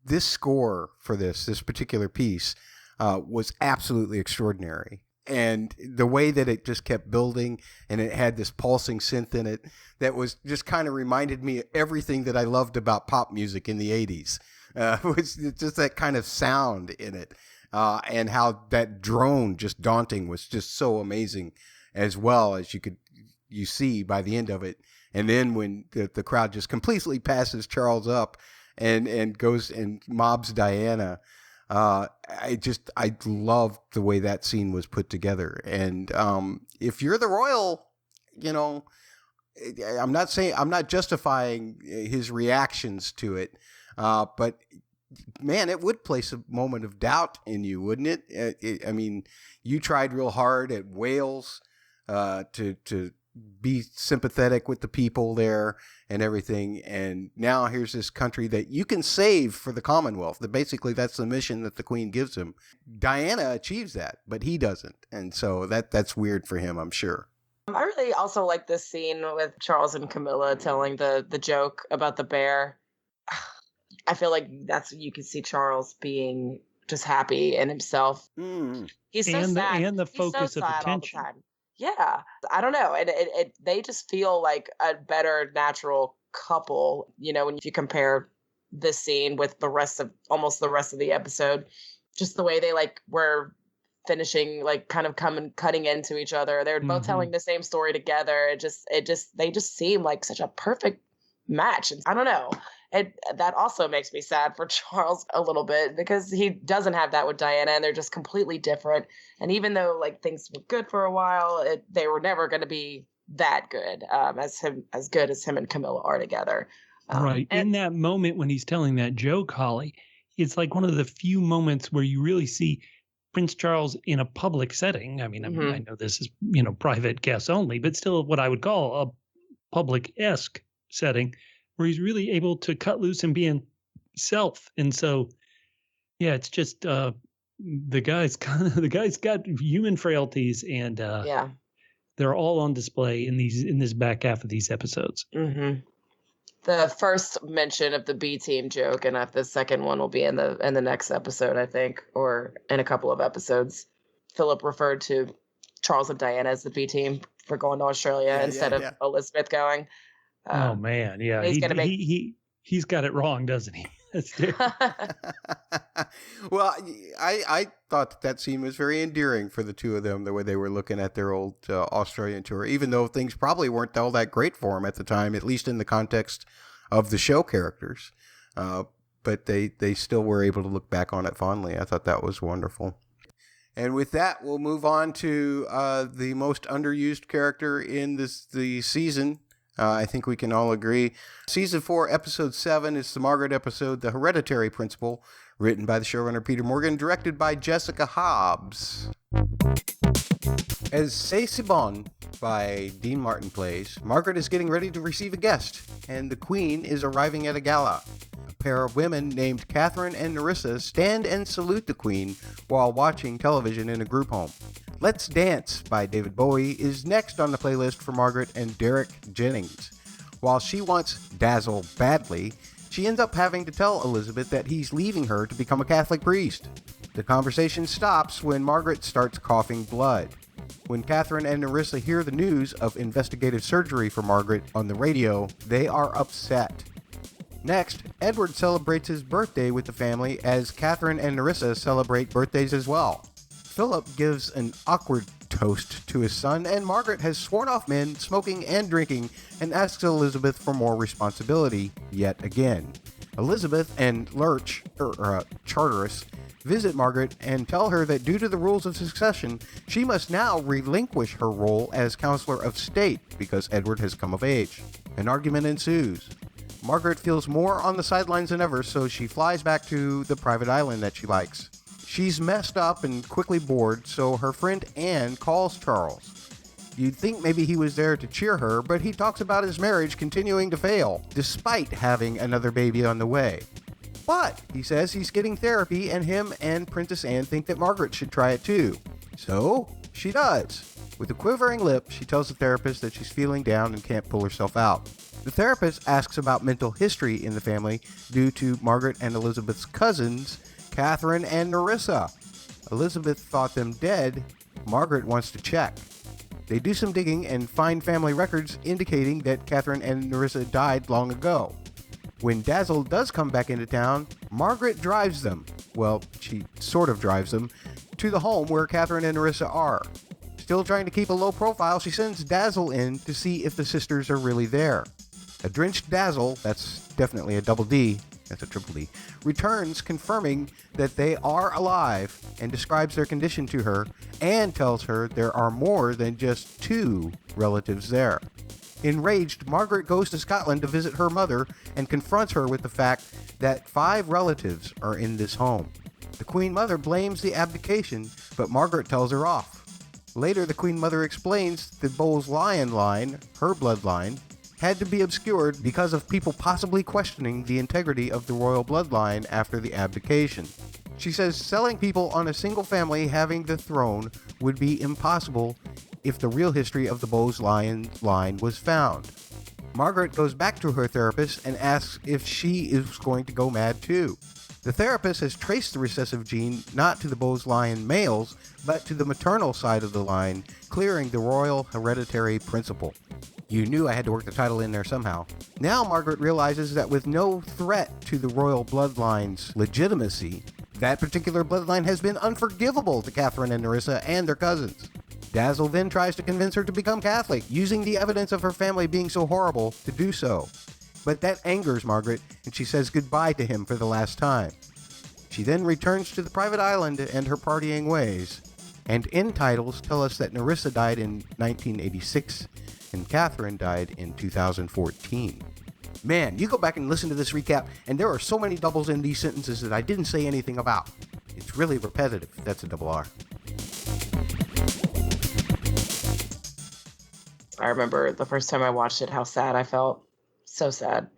This score for this particular piece was absolutely extraordinary. And the way that it just kept building, and it had this pulsing synth in it that was just kind of reminded me of everything that I loved about pop music in the 80s. It was just that kind of sound in it, and how that drone just daunting was just so amazing, as well as you see by the end of it. And then when the crowd just completely passes Charles up, and goes and mobs Diana. I love the way that scene was put together. And if you're the royal, I'm not justifying his reactions to it, but man, it would place a moment of doubt in you, wouldn't it? I mean, you tried real hard at Wales to be sympathetic with the people there and everything, and now here's this country that you can save for the Commonwealth. That basically that's the mission that the Queen gives him. Diana achieves that, but he doesn't, and so that's weird for him, I'm sure. I really also like this scene with Charles and Camilla telling the joke about the bear. I feel like you can see Charles being just happy in himself. He's so sad. And the focus so of sad attention. all the time. Yeah, I don't know. They just feel like a better natural couple, when you compare this scene with almost the rest of the episode, just the way they were finishing, kind of cutting into each other. They're both telling the same story together. They just seem like such a perfect match. And I don't know. That also makes me sad for Charles a little bit, because he doesn't have that with Diana, and they're just completely different. And even though things were good for a while, they were never going to be that good as good as him and Camilla are together. Right. In that moment when he's telling that joke, Holly, it's like one of the few moments where you really see Prince Charles in a public setting. I mean, I know this is, private guests only, but still what I would call a public-esque setting, where he's really able to cut loose and be himself. And so, yeah, it's just the guy's got human frailties, and they're all on display in this back half of these episodes. Mm-hmm. The first mention of the B team joke, and the second one will be in the next episode, I think, or in a couple of episodes. Philip referred to Charles and Diana as the B team for going to Australia instead of Elizabeth going. Oh man, yeah, he's got it wrong, doesn't he? That's Well, I thought that scene was very endearing for the two of them, the way they were looking at their old Australian tour, even though things probably weren't all that great for them at the time, at least in the context of the show characters. But they still were able to look back on it fondly. I thought that was wonderful. And with that, we'll move on to the most underused character in the season. I think we can all agree. Season 4, Episode 7 is the Margaret episode, The Hereditary Principle, written by the showrunner Peter Morgan, directed by Jessica Hobbs. As C'est Si Bon by Dean Martin plays, Margaret is getting ready to receive a guest, and the Queen is arriving at a gala. A pair of women named Catherine and Nerissa stand and salute the Queen while watching television in a group home. Let's Dance by David Bowie is next on the playlist for Margaret and Derek Jennings. While she wants Dazzle badly, she ends up having to tell Elizabeth that he's leaving her to become a Catholic priest. The conversation stops when Margaret starts coughing blood. When Catherine and Nerissa hear the news of investigative surgery for Margaret on the radio, they are upset. Next, Edward celebrates his birthday with the family as Catherine and Nerissa celebrate birthdays as well. Philip gives an awkward toast to his son, and Margaret has sworn off men, smoking, and drinking, and asks Elizabeth for more responsibility yet again. Elizabeth and Charteris visit Margaret and tell her that due to the rules of succession, she must now relinquish her role as Counselor of State because Edward has come of age. An argument ensues. Margaret feels more on the sidelines than ever, so she flies back to the private island that she likes. She's messed up and quickly bored, so her friend Anne calls Charles. You'd think maybe he was there to cheer her, but he talks about his marriage continuing to fail, despite having another baby on the way. But he says he's getting therapy, and him and Princess Anne think that Margaret should try it too. So she does. With a quivering lip, she tells the therapist that she's feeling down and can't pull herself out. The therapist asks about mental history in the family due to Margaret and Elizabeth's cousins, Catherine and Nerissa. Elizabeth thought them dead. Margaret wants to check. They do some digging and find family records indicating that Catherine and Nerissa died long ago. When Dazzle does come back into town, Margaret drives them. Well, she sort of drives them to the home where Catherine and Nerissa are. Still trying to keep a low profile, she sends Dazzle in to see if the sisters are really there. A drenched Dazzle, that's definitely a double D, that's a triple D, returns confirming that they are alive and describes their condition to her and tells her there are more than just 2 relatives there. Enraged, Margaret goes to Scotland to visit her mother and confronts her with the fact that 5 relatives are in this home. The Queen Mother blames the abdication, but Margaret tells her off. Later, the Queen Mother explains the Bowes-Lyon line, her bloodline, had to be obscured because of people possibly questioning the integrity of the royal bloodline after the abdication. She says selling people on a single family having the throne would be impossible if the real history of the Bowes-Lyon line was found. Margaret goes back to her therapist and asks if she is going to go mad too. The therapist has traced the recessive gene not to the Bowes-Lyon males, but to the maternal side of the line, clearing the royal hereditary principle. You knew I had to work the title in there somehow. Now Margaret realizes that with no threat to the royal bloodline's legitimacy, that particular bloodline has been unforgivable to Catherine and Nerissa and their cousins. Dazzle then tries to convince her to become Catholic, using the evidence of her family being so horrible to do so. But that angers Margaret, and she says goodbye to him for the last time. She then returns to the private island and her partying ways, and end titles tell us that Nerissa died in 1986, and Catherine died in 2014. Man, you go back and listen to this recap, and there are so many doubles in these sentences that I didn't say anything about. It's really repetitive. That's a double R. I remember the first time I watched it, how sad I felt. So sad.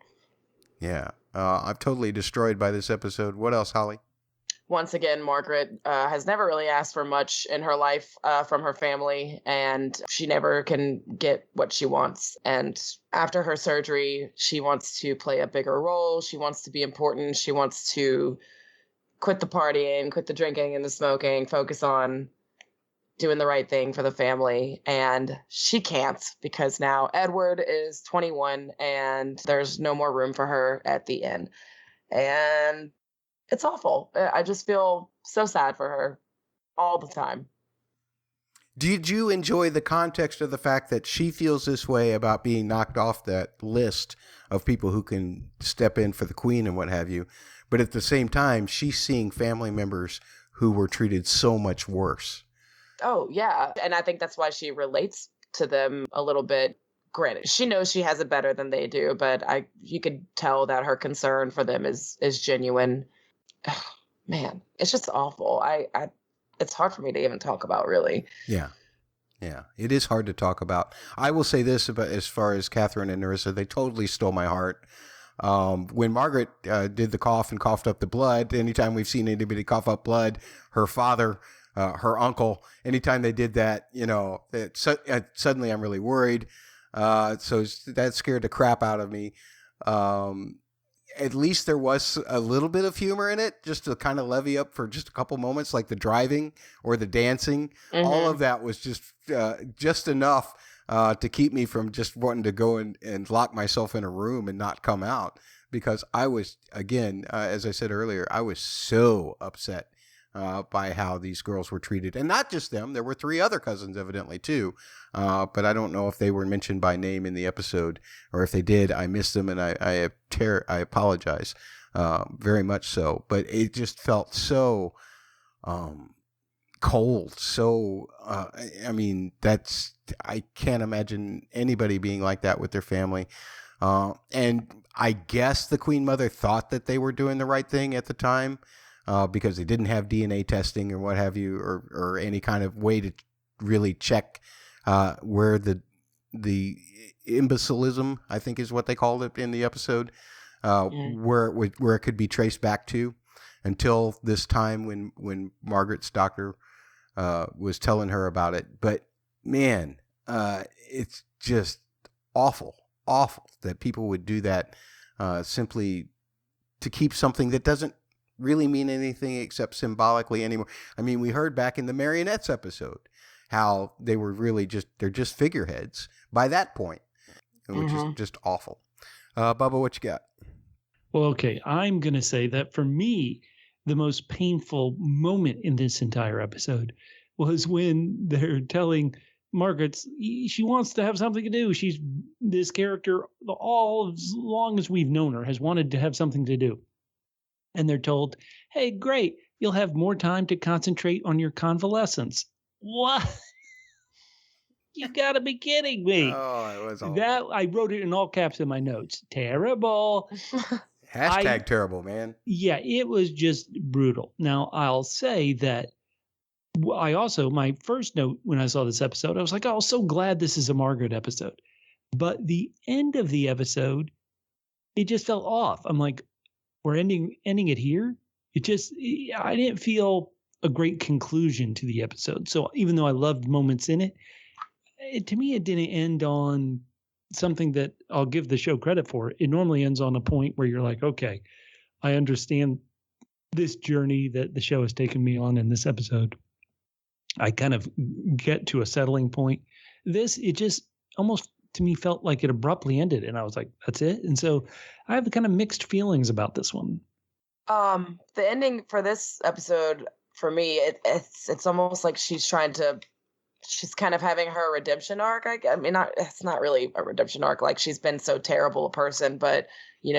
Yeah. I'm totally destroyed by this episode. What else, Holly? Once again, Margaret has never really asked for much in her life from her family, and she never can get what she wants. And after her surgery, she wants to play a bigger role. She wants to be important. She wants to quit the partying, quit the drinking and the smoking, focus on doing the right thing for the family. And she can't, because now Edward is 21 and there's no more room for her at the inn. And it's awful. I just feel so sad for her all the time. Did you enjoy the context of the fact that she feels this way about being knocked off that list of people who can step in for the queen and what have you, but at the same time, she's seeing family members who were treated so much worse? Oh, yeah. And I think that's why she relates to them a little bit. Granted, she knows she has it better than they do, but you could tell that her concern for them is genuine. Man, it's just awful. It's hard for me to even talk about, really. Yeah. It is hard to talk about. I will say this about as far as Catherine and Nerissa, they totally stole my heart. When Margaret did the cough and coughed up the blood, anytime we've seen anybody cough up blood, her father, her uncle, anytime they did that, suddenly I'm really worried. So that scared the crap out of me. At least there was a little bit of humor in it, just to kind of levy up for just a couple moments, like the driving or the dancing. Mm-hmm. All of that was just enough to keep me from just wanting to go and lock myself in a room and not come out, because I was, again, as I said earlier, I was so upset by how these girls were treated. And not just them. There were 3 other cousins, evidently, too. But I don't know if they were mentioned by name in the episode, or if they did, I missed them, and I apologize very much so. But it just felt so cold. So, I can't imagine anybody being like that with their family. And I guess the Queen Mother thought that they were doing the right thing at the time, because they didn't have DNA testing or what have you, or any kind of way to really check where the imbecilism, I think is what they called it in the episode, where it could be traced back to, until this time when Margaret's doctor was telling her about it. But man, it's just awful that people would do that simply to keep something that doesn't really mean anything except symbolically anymore. I mean, we heard back in the Marionettes episode how they were really they're just figureheads by that point, which is just awful. Bubba, what you got? Well, okay, I'm going to say that for me, the most painful moment in this entire episode was when they're telling Margaret she wants to have something to do. She's this character all as long as we've known her has wanted to have something to do. And they're told, hey, great, you'll have more time to concentrate on your convalescence. What? You gotta be kidding me. Oh, it was awful. That I wrote it in all caps in my notes. Terrible. Hashtag terrible, man. Yeah, it was just brutal. Now, I'll say that my first note when I saw this episode, I was like, oh, so glad this is a Margaret episode. But the end of the episode, it just felt off. I'm like, we're ending it here? I didn't feel a great conclusion to the episode. So even though I loved moments in it, to me, it didn't end on something that I'll give the show credit for. It normally ends on a point where you're like, okay, I understand this journey that the show has taken me on in this episode. I kind of get to a settling point. It just almost to me felt like it abruptly ended. And I was like, that's it. And so I have kind of mixed feelings about this one. The ending for this episode, for me, it's almost like she's kind of having her redemption arc. I mean, it's not really a redemption arc. Like, she's been so terrible a person, but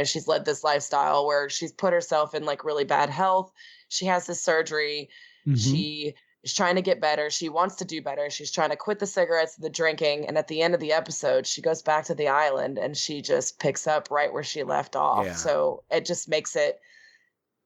she's led this lifestyle where she's put herself in like really bad health. She has this surgery. Mm-hmm. She is trying to get better. She wants to do better. She's trying to quit the cigarettes, the drinking. And at the end of the episode, she goes back to the island and she just picks up right where she left off. Yeah. So it just makes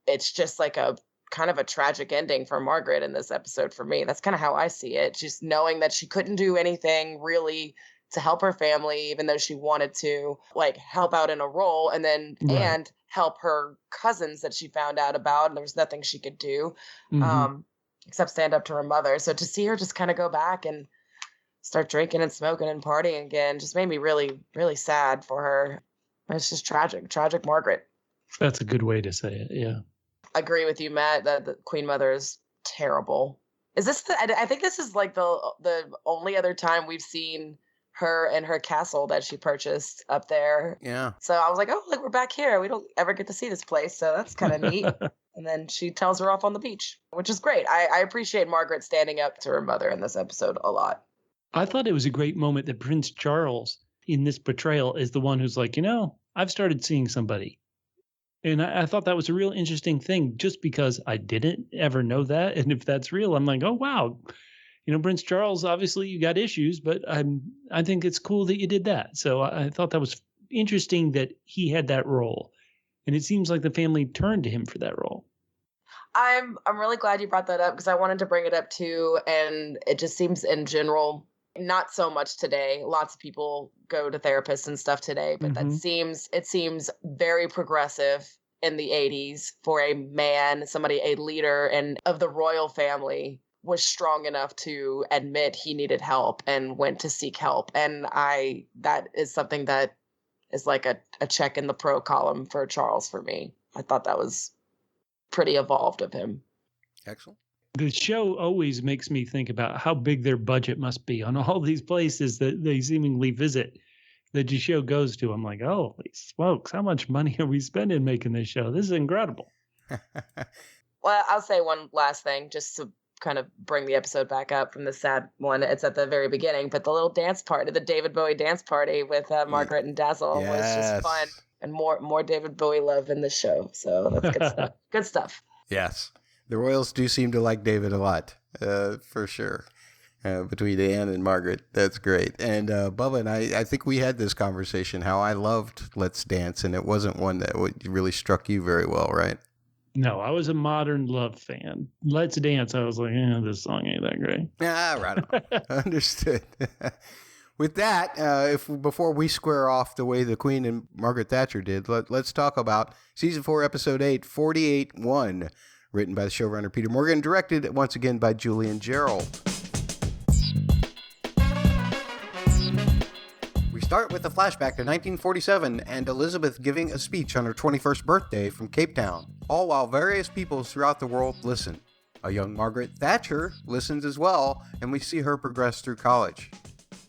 it's just like a kind of a tragic ending for Margaret in this episode for me. That's kind of how I see it. Just knowing that she couldn't do anything really to help her family, even though she wanted to like help out in a role and help her cousins that she found out about. And there was nothing she could do except stand up to her mother. So to see her just kind of go back and start drinking and smoking and partying again just made me really, really sad for her. It's just tragic Margaret. That's a good way to say it. Yeah. I agree with you, Matt, that the Queen Mother is terrible. Is this I think this is like the only other time we've seen her and her castle that she purchased up there. Yeah. So I was like, oh, we're back here. We don't ever get to see this place. So that's kind of neat. And then she tells her off on the beach, which is great. I appreciate Margaret standing up to her mother in this episode a lot. I thought it was a great moment that Prince Charles in this portrayal is the one who's like, I've started seeing somebody. And I thought that was a real interesting thing just because I didn't ever know that. And if that's real, I'm like, oh, wow. Prince Charles, obviously you got issues, but I think it's cool that you did that. So I thought that was interesting that he had that role. And it seems like the family turned to him for that role. I'm really glad you brought that up because I wanted to bring it up too. And it just seems in general, not so much today. Lots of people go to therapists and stuff today, but it seems very progressive in the 80s for a man, a leader and of the royal family was strong enough to admit he needed help and went to seek help. And that is something that is like a check in the pro column for Charles for me. I thought that was pretty evolved of him. Excellent. The show always makes me think about how big their budget must be on all these places that they seemingly visit that the show goes to. I'm like, holy smokes, how much money are we spending making this show? This is incredible. Well, I'll say one last thing just to kind of bring the episode back up from the sad one. It's at the very beginning, but the little dance party, the David Bowie dance party with Margaret and Dazzle was just fun and more David Bowie love in the show. So that's good stuff. Good stuff. Yes. The royals do seem to like David a lot, for sure. Between Anne and Margaret, that's great. And Bubba and I think we had this conversation, how I loved Let's Dance, and it wasn't one that really struck you very well, right? No, I was a Modern Love fan. Let's Dance, I was like, this song ain't that great. Right on. Understood. With that, before we square off the way the Queen and Margaret Thatcher did, let's talk about Season 4, Episode 8, 48-1. Written by the showrunner Peter Morgan, directed once again by Julian Gerald. We start with a flashback to 1947 and Elizabeth giving a speech on her 21st birthday from Cape Town, all while various peoples throughout the world listen. A young Margaret Thatcher listens as well, and we see her progress through college.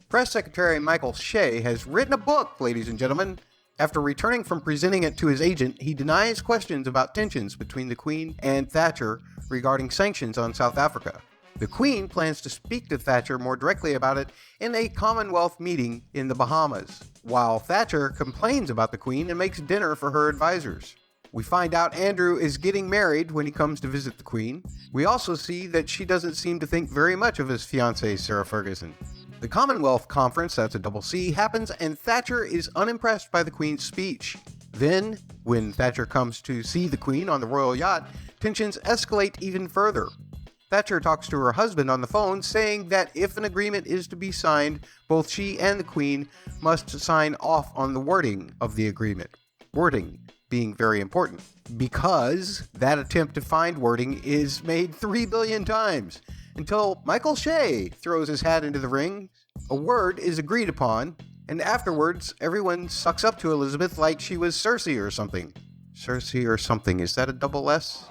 Press Secretary Michael Shea has written a book, ladies and gentlemen. After returning from presenting it to his agent, he denies questions about tensions between the Queen and Thatcher regarding sanctions on South Africa. The Queen plans to speak to Thatcher more directly about it in a Commonwealth meeting in the Bahamas, while Thatcher complains about the Queen and makes dinner for her advisors. We find out Andrew is getting married when he comes to visit the Queen. We also see that she doesn't seem to think very much of his fiancée, Sarah Ferguson. The Commonwealth Conference, that's a double C, happens and Thatcher is unimpressed by the Queen's speech. Then, when Thatcher comes to see the Queen on the royal yacht, tensions escalate even further. Thatcher talks to her husband on the phone, saying that if an agreement is to be signed, both she and the Queen must sign off on the wording of the agreement. Wording being very important, because that attempt to find wording is made 3 billion times, until Michael Shea throws his hat into the ring, a word is agreed upon, and afterwards everyone sucks up to Elizabeth like she was Cersei or something. Cersei or something, is that a double S?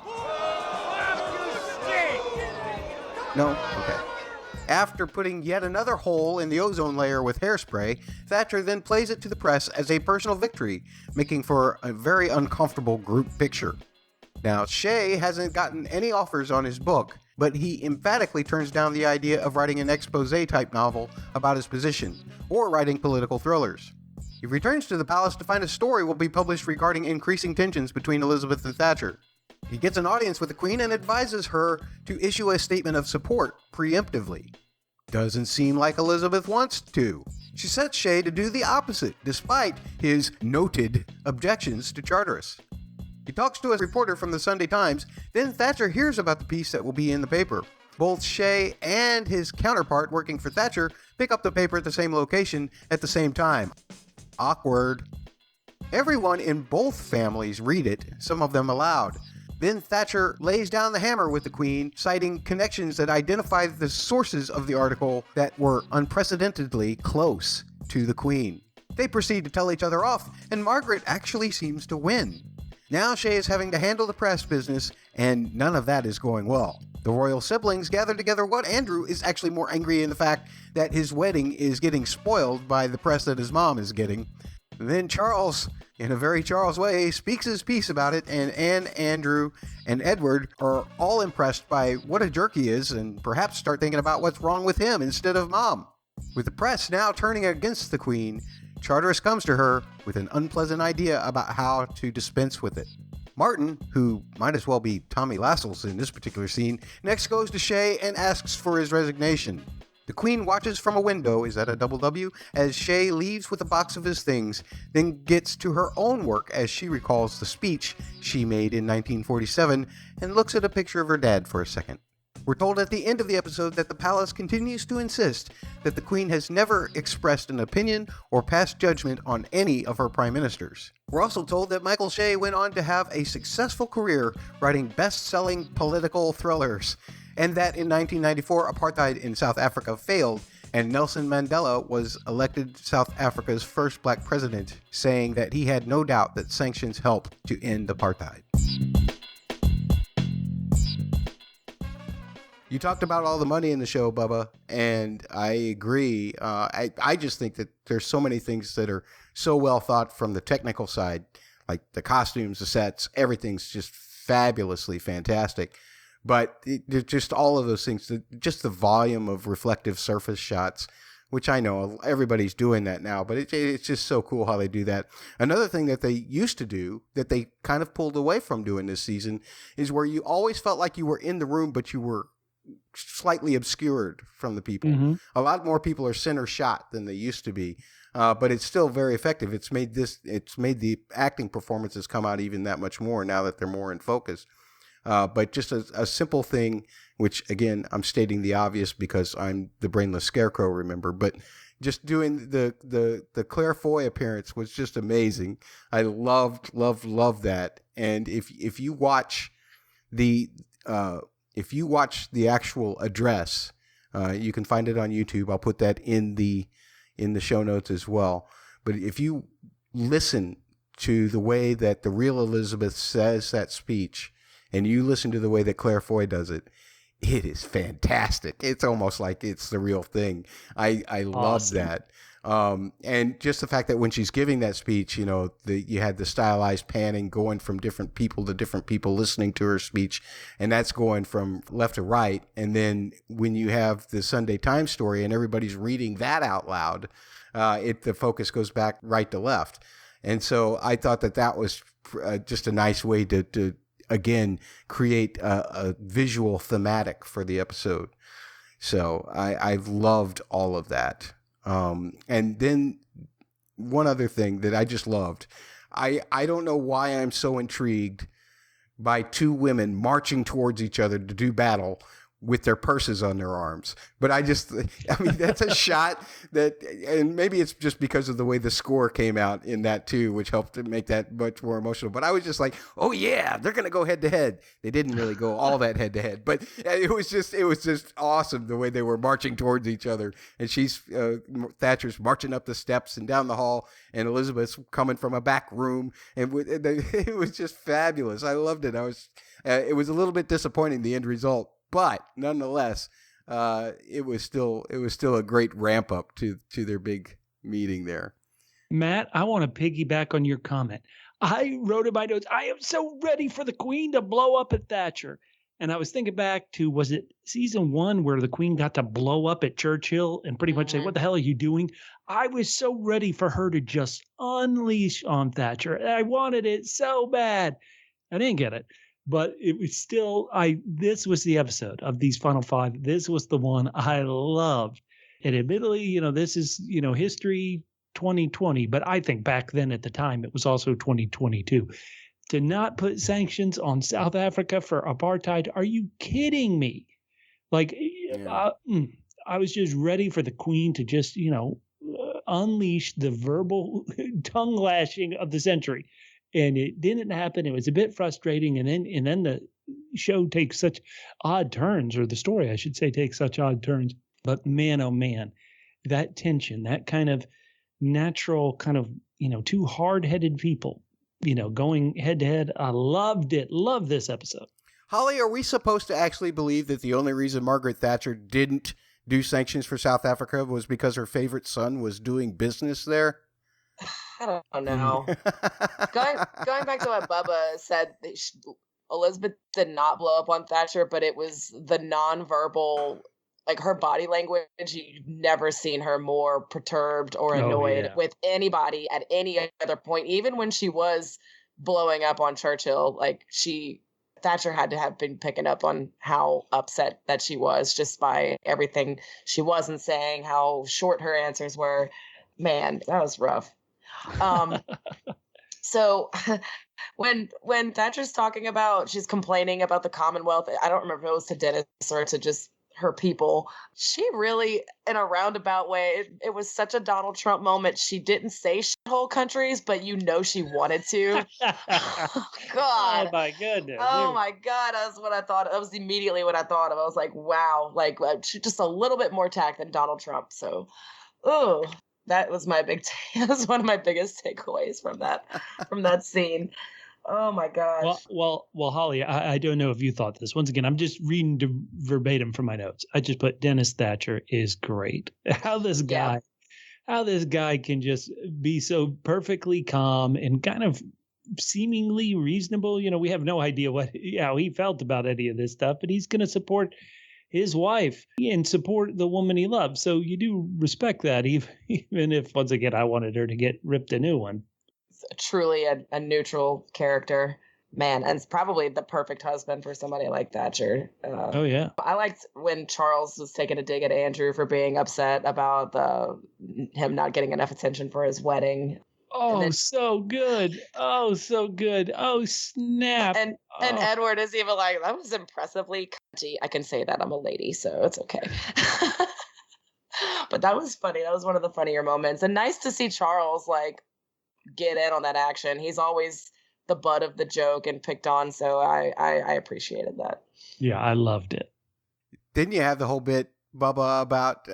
No? Okay. After putting yet another hole in the ozone layer with hairspray, Thatcher then plays it to the press as a personal victory, making for a very uncomfortable group picture. Now, Shea hasn't gotten any offers on his book, but he emphatically turns down the idea of writing an expose-type novel about his position, or writing political thrillers. He returns to the palace to find a story will be published regarding increasing tensions between Elizabeth and Thatcher. He gets an audience with the Queen and advises her to issue a statement of support preemptively. Doesn't seem like Elizabeth wants to. She sets Shea to do the opposite, despite his noted objections to Charteris. He talks to a reporter from the Sunday Times, then Thatcher hears about the piece that will be in the paper. Both Shea and his counterpart working for Thatcher pick up the paper at the same location at the same time. Awkward. Everyone in both families read it, some of them aloud. Then Thatcher lays down the hammer with the Queen, citing connections that identify the sources of the article that were unprecedentedly close to the Queen. They proceed to tell each other off, and Margaret actually seems to win. Now Shea is having to handle the press business, and none of that is going well. The royal siblings gather together what Andrew is actually more angry in the fact that his wedding is getting spoiled by the press that his mom is getting. Then Charles, in a very Charles way, speaks his piece about it, and Anne, Andrew, and Edward are all impressed by what a jerk he is and perhaps start thinking about what's wrong with him instead of Mom. With the press now turning against the Queen, Charteris comes to her with an unpleasant idea about how to dispense with it. Martin, who might as well be Tommy Lascelles in this particular scene, next goes to Shea and asks for his resignation. The Queen watches from a window, is that a double W, as Shea leaves with a box of his things, then gets to her own work as she recalls the speech she made in 1947 and looks at a picture of her dad for a second. We're told at the end of the episode that the palace continues to insist that the Queen has never expressed an opinion or passed judgment on any of her prime ministers. We're also told that Michael Shea went on to have a successful career writing best-selling political thrillers, and that in 1994 apartheid in South Africa failed and Nelson Mandela was elected South Africa's first black president, saying that he had no doubt that sanctions helped to end apartheid. You talked about all the money in the show, Bubba, and I agree. I just think that there's so many things that are so well thought from the technical side, like the costumes, the sets, everything's just fabulously fantastic. But just all of those things, just the volume of reflective surface shots, which I know everybody's doing that now, but it's just so cool how they do that. Another thing that they used to do that they kind of pulled away from doing this season is where you always felt like you were in the room, but you were slightly obscured from the people. Mm-hmm. A lot more people are center shot than they used to be, but it's still very effective. It's made the acting performances come out even that much more now that they're more in focus. But just a simple thing, which again, I'm stating the obvious because I'm the brainless scarecrow, remember, but just doing the Claire Foy appearance was just amazing. I loved that. And if you watch the actual address, you can find it on YouTube. I'll put that in the show notes as well. But if you listen to the way that the real Elizabeth says that speech, and you listen to the way that Claire Foy does it, it is fantastic. It's almost like it's the real thing. I love that. And just the fact that when she's giving that speech, you had the stylized panning going from different people to different people listening to her speech, and that's going from left to right. And then when you have the Sunday Times story and everybody's reading that out loud, the focus goes back right to left. And so I thought that was just a nice way to again create a visual thematic for the episode. So I've loved all of that. And then one other thing that I just loved, I don't know why I'm so intrigued by two women marching towards each other to do battle with their purses on their arms. But I mean, that's a shot that, and maybe it's just because of the way the score came out in that too, which helped to make that much more emotional. But I was just like, oh yeah, they're going to go head to head. They didn't really go all that head to head, but it was just awesome the way they were marching towards each other. And Thatcher's marching up the steps and down the hall, and Elizabeth's coming from a back room. And it was just fabulous. I loved it. It was a little bit disappointing, the end result. But nonetheless, it was still a great ramp up to their big meeting there. Matt, I want to piggyback on your comment. I wrote in my notes, I am so ready for the Queen to blow up at Thatcher. And I was thinking back to, was it season 1 where the Queen got to blow up at Churchill and pretty much say, what the hell are you doing? I was so ready for her to just unleash on Thatcher. I wanted it so bad. I didn't get it. But it was still, this was the episode of these final 5. This was the one I loved. And admittedly, this is, history 2020. But I think back then at the time, it was also 2022. To not put sanctions on South Africa for apartheid, are you kidding me? Like, yeah. I was just ready for the Queen to just, unleash the verbal tongue lashing of the century. And it didn't happen. It was a bit frustrating. And then the show takes such odd turns, or the story, I should say, takes such odd turns. But man, oh man, that tension, that kind of natural kind of, two hard-headed people, going head to head. I loved it. Love this episode. Holly, are we supposed to actually believe that the only reason Margaret Thatcher didn't do sanctions for South Africa was because her favorite son was doing business there? I don't know. going back to what Bubba said, Elizabeth did not blow up on Thatcher, but it was the nonverbal, like her body language. You've never seen her more perturbed or annoyed with anybody at any other point. Even when she was blowing up on Churchill, Thatcher had to have been picking up on how upset that she was just by everything she wasn't saying, how short her answers were. Man, that was rough. So when Thatcher's talking about, she's complaining about the Commonwealth, I don't remember if it was to Dennis or to just her people, she really, in a roundabout way, it was such a Donald Trump moment. She didn't say shithole countries, but she wanted to. Oh, God. Oh my goodness. Oh my God. That's what I thought. That was immediately what I thought of. I was like, wow, just a little bit more tact than Donald Trump. So, that was that was one of my biggest takeaways from that scene. Oh my gosh. Well, Holly, I don't know if you thought this. Once again, I'm just reading verbatim from my notes. I just put Dennis Thatcher is great. How this guy can just be so perfectly calm and kind of seemingly reasonable. We have no idea how he felt about any of this stuff, but he's going to support his wife and support the woman he loves. So you do respect that, even if, once again, I wanted her to get ripped a new one. It's truly a neutral character, man, and it's probably the perfect husband for somebody like Thatcher. Oh, yeah. I liked when Charles was taking a dig at Andrew for being upset about him not getting enough attention for his wedding. Oh, so good. Oh, so good. Oh, snap. And Edward is even like, that was impressively cunty. I can say that, I'm a lady, so it's okay. But that was funny. That was one of the funnier moments. And nice to see Charles get in on that action. He's always the butt of the joke and picked on, so I appreciated that. Yeah, I loved it. Didn't you have the whole bit, Bubba, about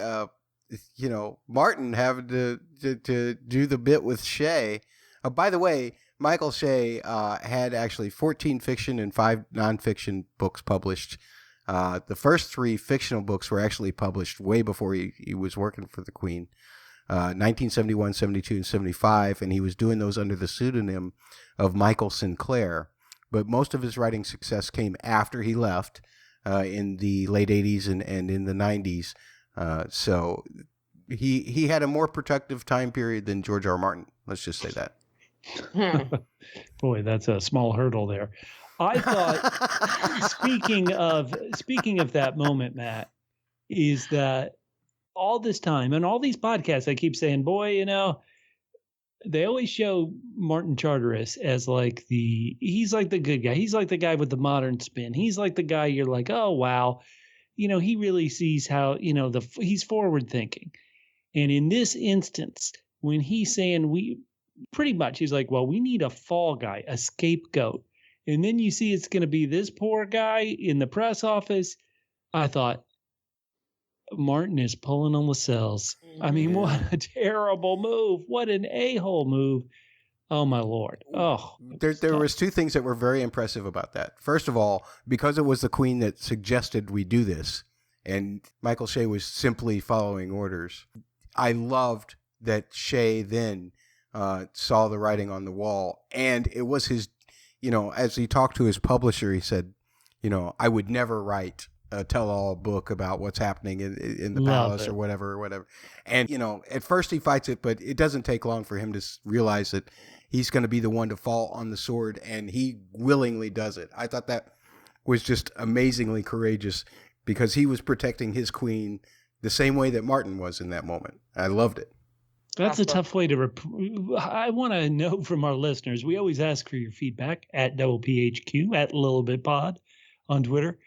Martin having to do the bit with Shay? By the way, Michael Shay had actually 14 fiction and 5 nonfiction books published. The first 3 fictional books were actually published way before he was working for the Queen. 1971, 72, and 75, and he was doing those under the pseudonym of Michael Sinclair. But most of his writing success came after he left in the late 80s and in the 90s. So he had a more productive time period than George R. R. Martin. Let's just say that. Boy, that's a small hurdle there. I thought, speaking of that moment, Matt, is that all this time and all these podcasts, I keep saying, boy, they always show Martin Charteris as he's like the good guy. He's like the guy with the modern spin. He's like the guy you're like, oh, wow. He really sees how, he's forward thinking. And in this instance, when he's saying he's like, well, we need a fall guy, a scapegoat. And then you see it's going to be this poor guy in the press office. I thought, Martin is pulling on Lascelles. I mean, what a terrible move. What an a-hole move. Oh, my Lord. Oh, there was two things that were very impressive about that. First of all, because it was the Queen that suggested we do this, and Michael Shea was simply following orders, I loved that Shea then saw the writing on the wall. And it was his, as he talked to his publisher, he said, I would never write a tell-all book about what's happening in the palace or whatever. And, at first he fights it, but it doesn't take long for him to realize that he's going to be the one to fall on the sword, and he willingly does it. I thought that was just amazingly courageous because he was protecting his queen the same way that Martin was in that moment. I loved it. That's a tough way to I want to know from our listeners. We always ask for your feedback at PHQ, at Lilibet on Twitter.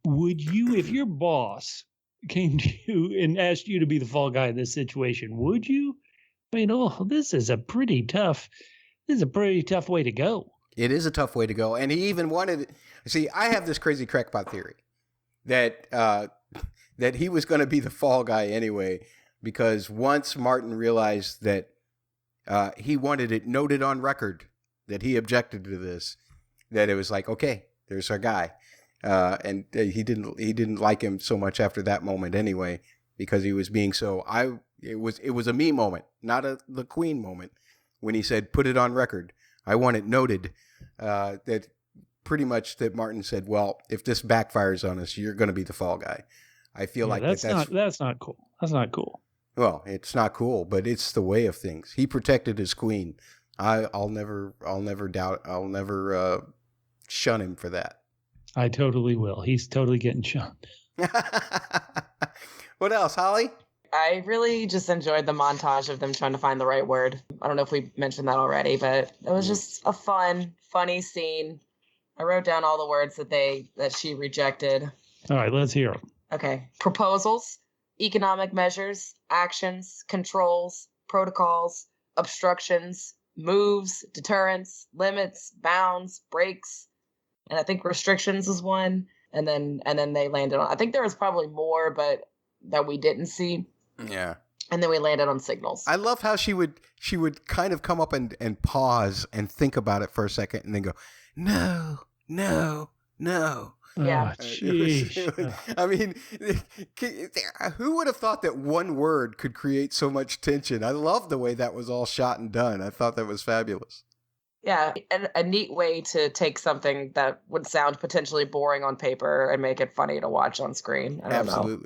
Would you, if your boss came to you and asked you to be the fall guy in this situation, would you? I mean, this is a pretty tough way to go. It is a tough way to go. And he even wanted, see, I have this crazy crackpot theory that he was going to be the fall guy anyway, because once Martin realized that he wanted it noted on record that he objected to this, that it was like, okay, there's our guy. And he didn't like him so much after that moment anyway, because he was being so, it was a me moment, not the Queen moment, when he said, put it on record. I want it noted, that pretty much that Martin said, well, if this backfires on us, you're going to be the fall guy. I feel like that's not cool. That's not cool. Well, it's not cool, but it's the way of things. He protected his queen. I'll never shun him for that. I totally will. He's totally getting shunned. What else, Holly? I really just enjoyed the montage of them trying to find the right word. I don't know if we mentioned that already, but it was just a funny scene. I wrote down all the words that she rejected. All right, let's hear them. Okay. Proposals, economic measures, actions, controls, protocols, obstructions, moves, deterrents, limits, bounds, breaks, and I think restrictions is one. And then they landed on, I think there was probably more, but that we didn't see. Yeah. And then we landed on signals. I loved how she would kind of come up and pause and think about it for a second and then go, no. Yeah. I mean, who would have thought that one word could create so much tension? I love the way that was all shot and done. I thought that was fabulous. Yeah, and a neat way to take something that would sound potentially boring on paper and make it funny to watch on screen. I don't know.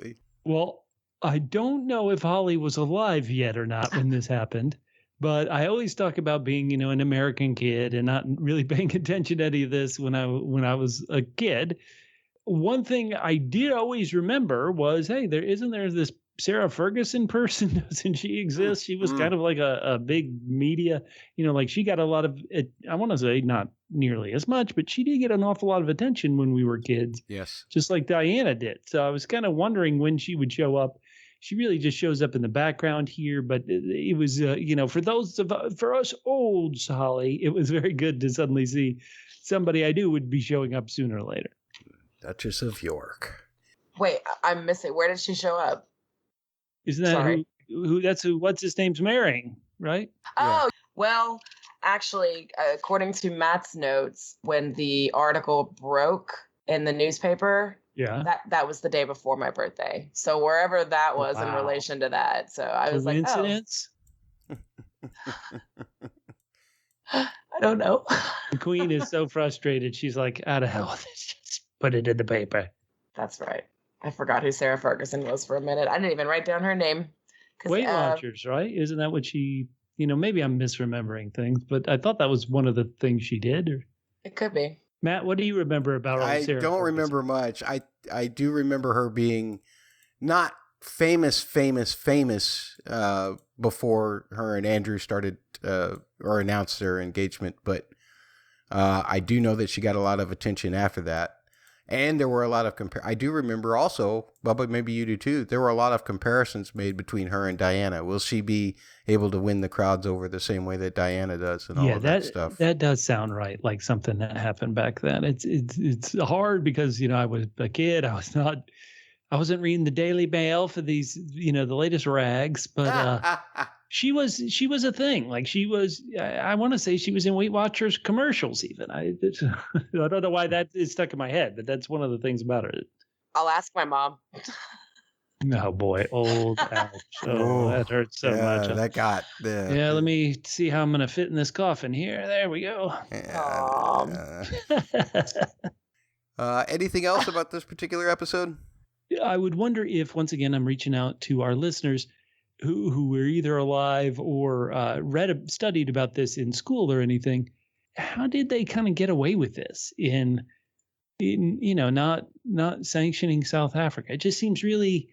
Well, I don't know if Holly was alive yet or not when this happened, but I always talk about being, an American kid and not really paying attention to any of this when I was a kid. One thing I did always remember was, hey, there this Sarah Ferguson person? Doesn't she exist? She was kind of like a big media, like she got a lot of, I want to say not nearly as much, but she did get an awful lot of attention when we were kids. Yes. Just like Diana did. So I was kind of wondering when she would show up. She really just shows up in the background here, but it was, for us olds, Holly, it was very good to suddenly see somebody I knew would be showing up sooner or later. Duchess of York. Wait, I'm missing. Where did she show up? Isn't that who what's his name's marrying, right? Oh, well, actually, according to Matt's notes, when the article broke in the newspaper, that was the day before my birthday. So wherever that was in relation to that. So I was like, oh. I don't know. The Queen is so frustrated. She's like, out of hell with this. Just put it in the paper. That's right. I forgot who Sarah Ferguson was for a minute. I didn't even write down her name. Weight Watchers, right? Isn't that what she, maybe I'm misremembering things, but I thought that was one of the things she did. Or... It could be. Matt, what do you remember about I Sarah don't Ferguson? remember much. I do remember her being not famous before her and Andrew started or announced their engagement, but I do know that she got a lot of attention after that. And there were a lot of I do remember also, Bubba, maybe you do too, there were a lot of comparisons made between her and Diana. Will she be able to win the crowds over the same way that Diana does and all of that stuff? That does sound right, like something that happened back then. It's hard because, I was a kid. I wasn't reading the Daily Mail for these, the latest rags, but she was a thing. Like she was, I want to say she was in Weight Watchers commercials even. I don't know why that is stuck in my head, but that's one of the things about her. I'll ask my mom. Oh boy, old ouch. Oh, that hurts so much. That got yeah, let me see how I'm going to fit in this coffin here. There we go. Anything else about this particular episode? I would wonder if, once again, I'm reaching out to our listeners who were either alive or studied about this in school or anything. How did they kind of get away with this in not sanctioning South Africa? It just seems really,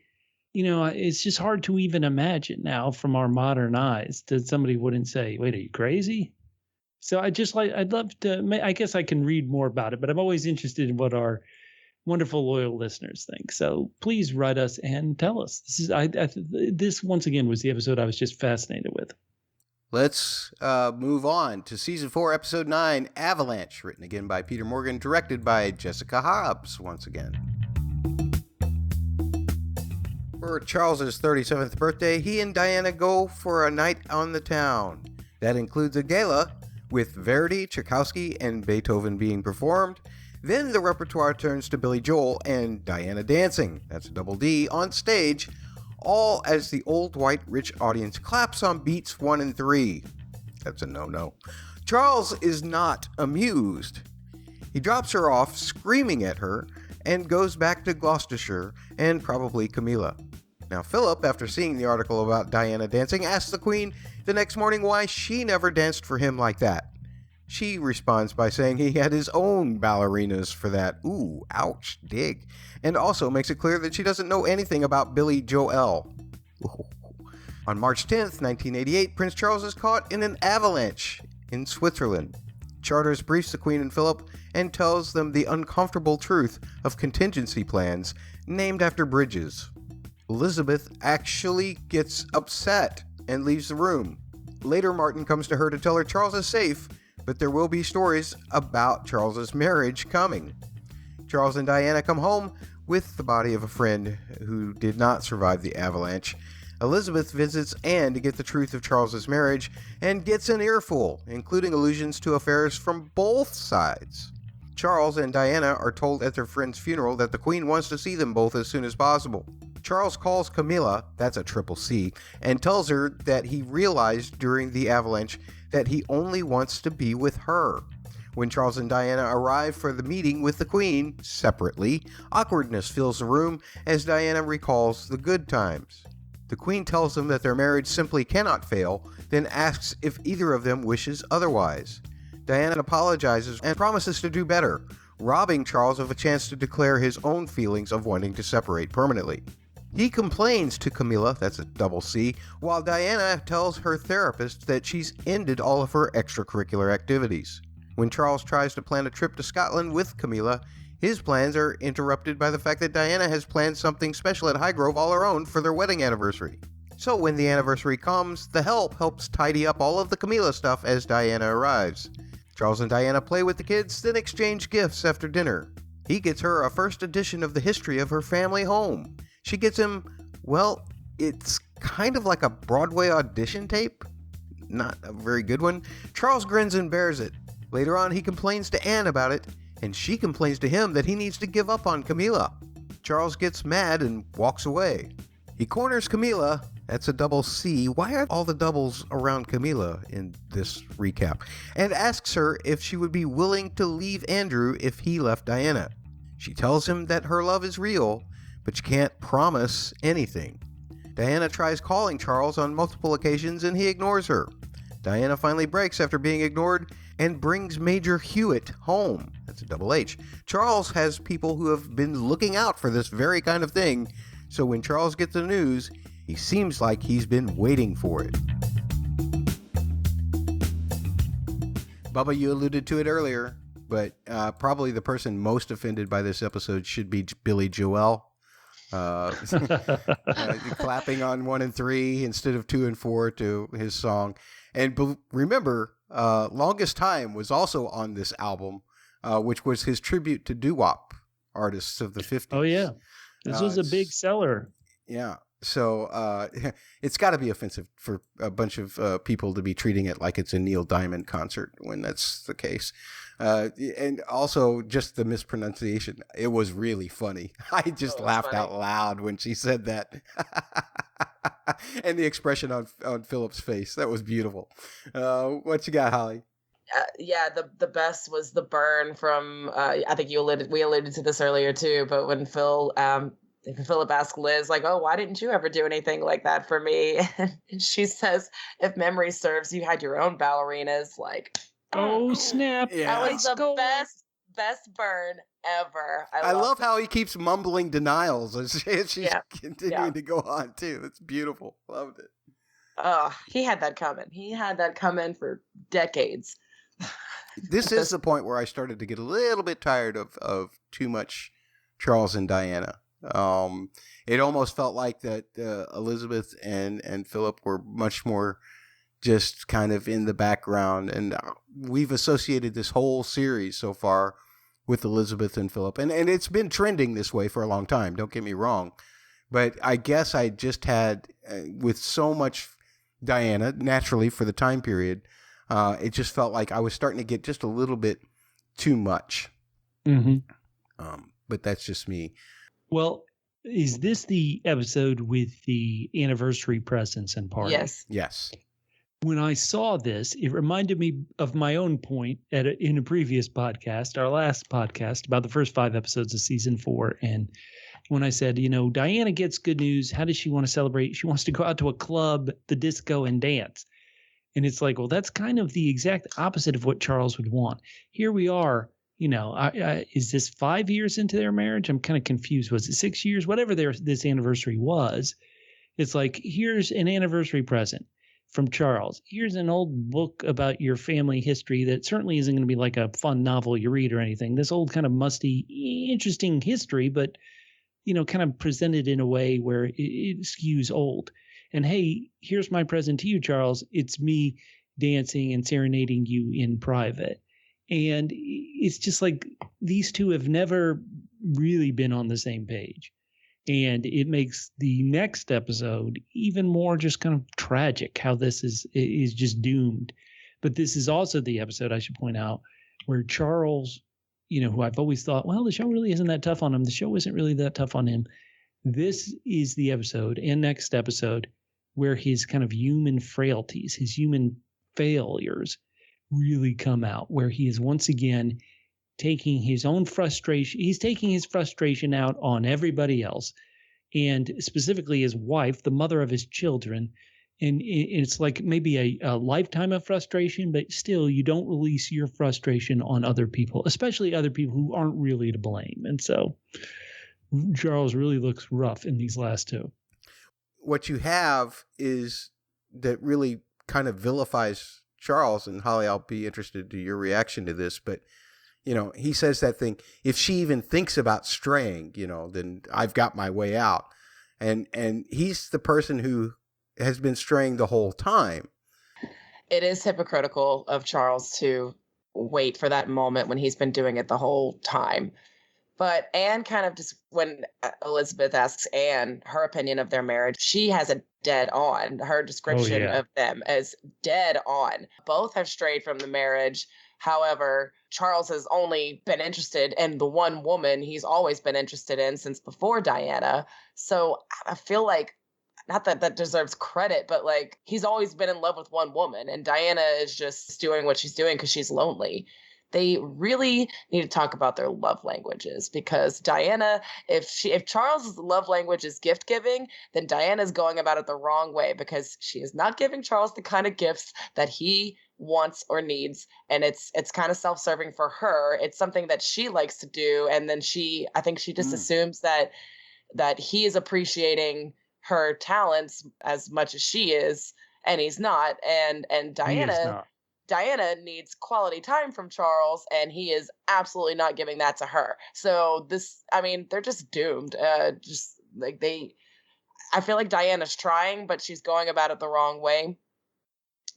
it's just hard to even imagine now from our modern eyes that somebody wouldn't say, "Wait, are you crazy?" So I'd love to. I guess I can read more about it, but I'm always interested in what our wonderful loyal listeners think. So please write us and tell us. This once again was the episode I was just fascinated with. Let's move on to season 4, episode 9, Avalanche, written again by Peter Morgan, directed by Jessica Hobbs once again. For Charles's 37th birthday, he and Diana go for a night on the town. That includes a gala with Verdi, Tchaikovsky, and Beethoven being performed. Then the repertoire turns to Billy Joel and Diana dancing, that's a double D, on stage, all as the old white rich audience claps on beats 1 and 3. That's a no-no. Charles is not amused. He drops her off, screaming at her, and goes back to Gloucestershire and probably Camilla. Now Philip, after seeing the article about Diana dancing, asks the Queen the next morning why she never danced for him like that. She responds by saying he had his own ballerinas for that. Ooh, ouch, dig. And also makes it clear that she doesn't know anything about Billy Joel. Ooh. On March 10th, 1988, Prince Charles is caught in an avalanche in Switzerland. Charters briefs the Queen and Philip and tells them the uncomfortable truth of contingency plans named after bridges. Elizabeth actually gets upset and leaves the room. Later, Martin comes to her to tell her Charles is safe, but there will be stories about Charles's marriage coming. Charles and Diana come home with the body of a friend who did not survive the avalanche. Elizabeth visits Anne to get the truth of Charles's marriage and gets an earful, including allusions to affairs from both sides. Charles and Diana are told at their friend's funeral that the Queen wants to see them both as soon as possible. Charles calls Camilla, that's a triple C, and tells her that he realized during the avalanche that he only wants to be with her. When Charles and Diana arrive for the meeting with the Queen, separately, awkwardness fills the room as Diana recalls the good times. The Queen tells them that their marriage simply cannot fail, then asks if either of them wishes otherwise. Diana apologizes and promises to do better, robbing Charles of a chance to declare his own feelings of wanting to separate permanently. He complains to Camilla, that's a double C, while Diana tells her therapist that she's ended all of her extracurricular activities. When Charles tries to plan a trip to Scotland with Camilla, his plans are interrupted by the fact that Diana has planned something special at Highgrove all her own for their wedding anniversary. So when the anniversary comes, the help helps tidy up all of the Camilla stuff as Diana arrives. Charles and Diana play with the kids, then exchange gifts after dinner. He gets her a first edition of the history of her family home. She gets him, well, it's kind of like a Broadway audition tape. Not a very good one. Charles grins and bears it. Later on, he complains to Anne about it, and she complains to him that he needs to give up on Camilla. Charles gets mad and walks away. He corners Camilla, that's a double C. Why are all the doubles around Camilla in this recap? And asks her if she would be willing to leave Andrew if he left Diana. She tells him that her love is real, but she can't promise anything. Diana tries calling Charles on multiple occasions and he ignores her. Diana finally breaks after being ignored and brings Major Hewitt home. That's a double H. Charles has people who have been looking out for this very kind of thing, so when Charles gets the news, he seems like he's been waiting for it. Bubba, you alluded to it earlier, but probably the person most offended by this episode should be Billy Joel. Clapping on 1 and 3 instead of 2 and 4 to his song. And remember, Longest Time was also on this album, which was his tribute to doo-wop artists of the 50s. Oh, yeah. This was a big seller. Yeah. So it's got to be offensive for a bunch of people to be treating it like it's a Neil Diamond concert when that's the case. And also just the mispronunciation. It was really funny. I just laughed out loud when she said that. And the expression on Philip's face. That was beautiful. What you got, Holly? Yeah, the best was the burn from, I think we alluded to this earlier too, but when Philip asked Liz, like, oh, why didn't you ever do anything like that for me? And she says, if memory serves, you had your own ballerinas. Like, oh, snap. Yeah. That was the best burn ever. I love how he keeps mumbling denials as she's continuing to go on, too. It's beautiful. Loved it. Oh, he had that coming. He had that coming for decades. This is the point where I started to get a little bit tired of too much Charles and Diana. It almost felt like that Elizabeth and Philip were much more just kind of in the background, and we've associated this whole series so far with Elizabeth and Philip, and it's been trending this way for a long time, don't get me wrong, but I guess I just had with so much Diana, naturally for the time period, it just felt like I was starting to get just a little bit too much. But that's just me. Well, is this the episode with the anniversary presents and party? Yes. When I saw this, it reminded me of my own point in a previous podcast, our last podcast, about the first 5 episodes of season 4. And when I said, Diana gets good news, how does she want to celebrate? She wants to go out to a club, the disco, and dance. And it's like, well, that's kind of the exact opposite of what Charles would want. Here we are. Is this 5 years into their marriage? I'm kind of confused. Was it 6 years? Whatever this anniversary was, it's like, here's an anniversary present from Charles. Here's an old book about your family history that certainly isn't going to be like a fun novel you read or anything. This old kind of musty, interesting history, but, kind of presented in a way where it skews old. And hey, here's my present to you, Charles. It's me dancing and serenading you in private. And it's just like these two have never really been on the same page. And it makes the next episode even more just kind of tragic how this is just doomed. But this is also the episode, I should point out, where Charles, who I've always thought, well, the show really isn't that tough on him. The show isn't really that tough on him. This is the episode and next episode where his kind of human frailties, his human failures really come out, where he is once again taking his own frustration. He's taking his frustration out on everybody else, and specifically his wife, the mother of his children. And it's like maybe a lifetime of frustration, but still you don't release your frustration on other people, especially other people who aren't really to blame. And so Charles really looks rough in these last 2. What you have is that really kind of vilifies Charles, and Holly, I'll be interested to your reaction to this, but he says that thing, if she even thinks about straying, then I've got my way out. And he's the person who has been straying the whole time. It is hypocritical of Charles to wait for that moment when he's been doing it the whole time. But Anne kind of just, when Elizabeth asks Anne her opinion of their marriage, she has it dead on. Her description of them as dead on. Both have strayed from the marriage. However, Charles has only been interested in the one woman he's always been interested in since before Diana. So I feel like, not that that deserves credit, but like he's always been in love with one woman, and Diana is just doing what she's doing because she's lonely. they really need to talk about their love languages, because Diana, if Charles' love language is gift giving, then Diana's going about it the wrong way, because she is not giving Charles the kind of gifts that he wants or needs, and it's kind of self-serving for her. It's something that she likes to do, and then I think she just assumes that he is appreciating her talents as much as she is, and he's not. And He is not. Diana needs quality time from Charles, and he is absolutely not giving that to her. So they're just doomed. I feel like Diana's trying, but she's going about it the wrong way,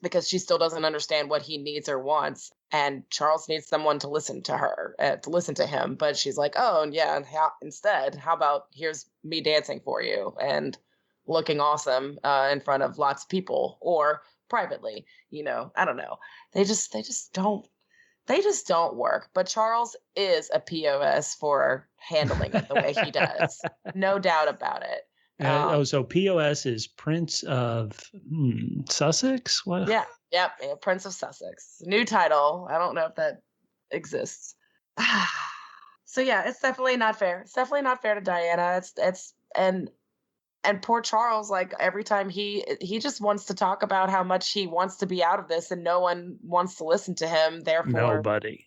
because she still doesn't understand what he needs or wants. And Charles needs someone to listen to her, to listen to him. But she's like, oh, yeah, how about here's me dancing for you and looking awesome in front of lots of people, or privately, I don't know. They just don't work. But Charles is a POS for handling it the way he does. No doubt about it. So POS is Prince of Sussex? What? Yeah, Prince of Sussex. New title. I don't know if that exists. So yeah, it's definitely not fair. It's definitely not fair to Diana. And poor Charles, like every time he just wants to talk about how much he wants to be out of this, and no one wants to listen to him. Therefore, nobody.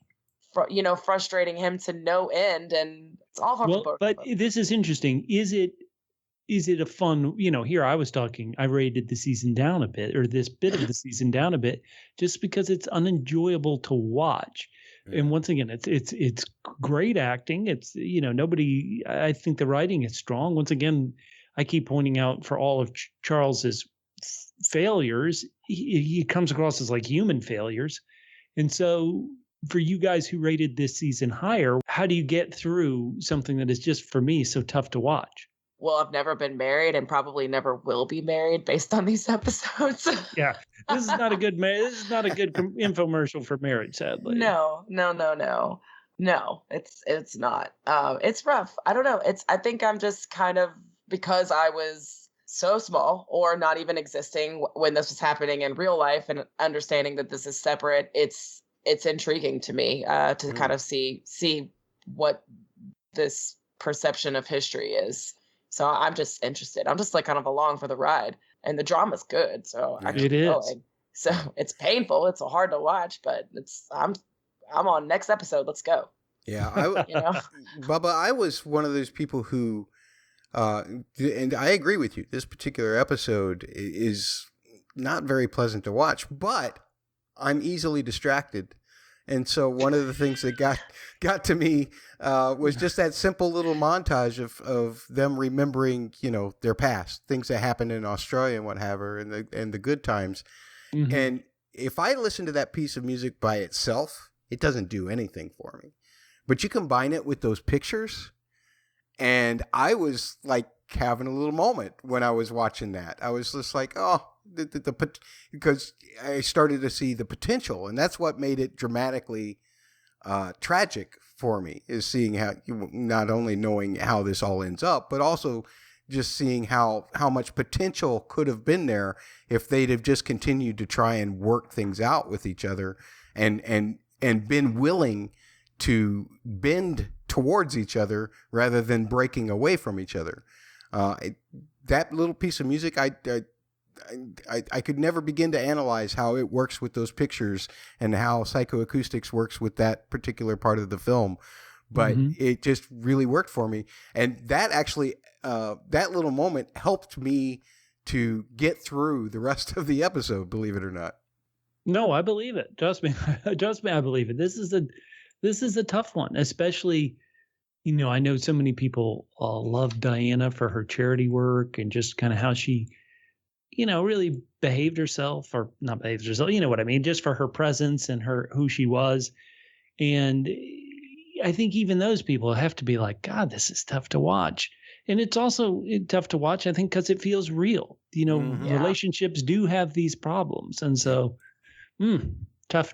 Frustrating him to no end, and it's all for both. But this is interesting. Is it a fun, here I rated the season down a bit, or this bit of the season down a bit, just because it's unenjoyable to watch. Yeah. And once again, it's great acting. It's, I think the writing is strong. Once again, I keep pointing out, for all of Charles's failures, he comes across as like human failures. And so for you guys who rated this season higher, how do you get through something that is just, for me, so tough to watch? Well, I've never been married and probably never will be married based on these episodes. Yeah, this is not a good infomercial for marriage, sadly. No, it's not. It's rough. I don't know. I think I'm just kind of, because I was so small, or not even existing when this was happening in real life, and understanding that this is separate, it's intriguing to me to kind of see what this perception of history is. So I'm just interested. I'm just like kind of along for the ride, and the drama's good. So I keep going. So it's painful. It's hard to watch, but I'm on next episode. Let's go. Yeah, Bubba, I was one of those people who, and I agree with you. This particular episode is not very pleasant to watch, but I'm easily distracted. And so one of the things that got to me was just that simple little montage of them remembering, their past, things that happened in Australia and what have you, and the good times. Mm-hmm. And if I listen to that piece of music by itself, it doesn't do anything for me. But you combine it with those pictures, and I was like having a little moment when I was watching that. I was just like, oh, because I started to see the potential, and that's what made it dramatically tragic for me, is seeing how, not only knowing how this all ends up, but also just seeing how much potential could have been there if they'd have just continued to try and work things out with each other, and been willing to bend towards each other rather than breaking away from each other. That little piece of music, I could never begin to analyze how it works with those pictures and how psychoacoustics works with that particular part of the film. But it just really worked for me. And that actually, that little moment helped me to get through the rest of the episode, believe it or not. No, I believe it. Trust me, I believe it. This is a tough one, especially, I know so many people love Diana for her charity work and just kind of how she, really behaved herself, or not behaved herself, you know what I mean, just for her presence and who she was. And I think even those people have to be like, God, this is tough to watch. And it's also tough to watch, I think, because it feels real. Relationships do have these problems. And so, tough.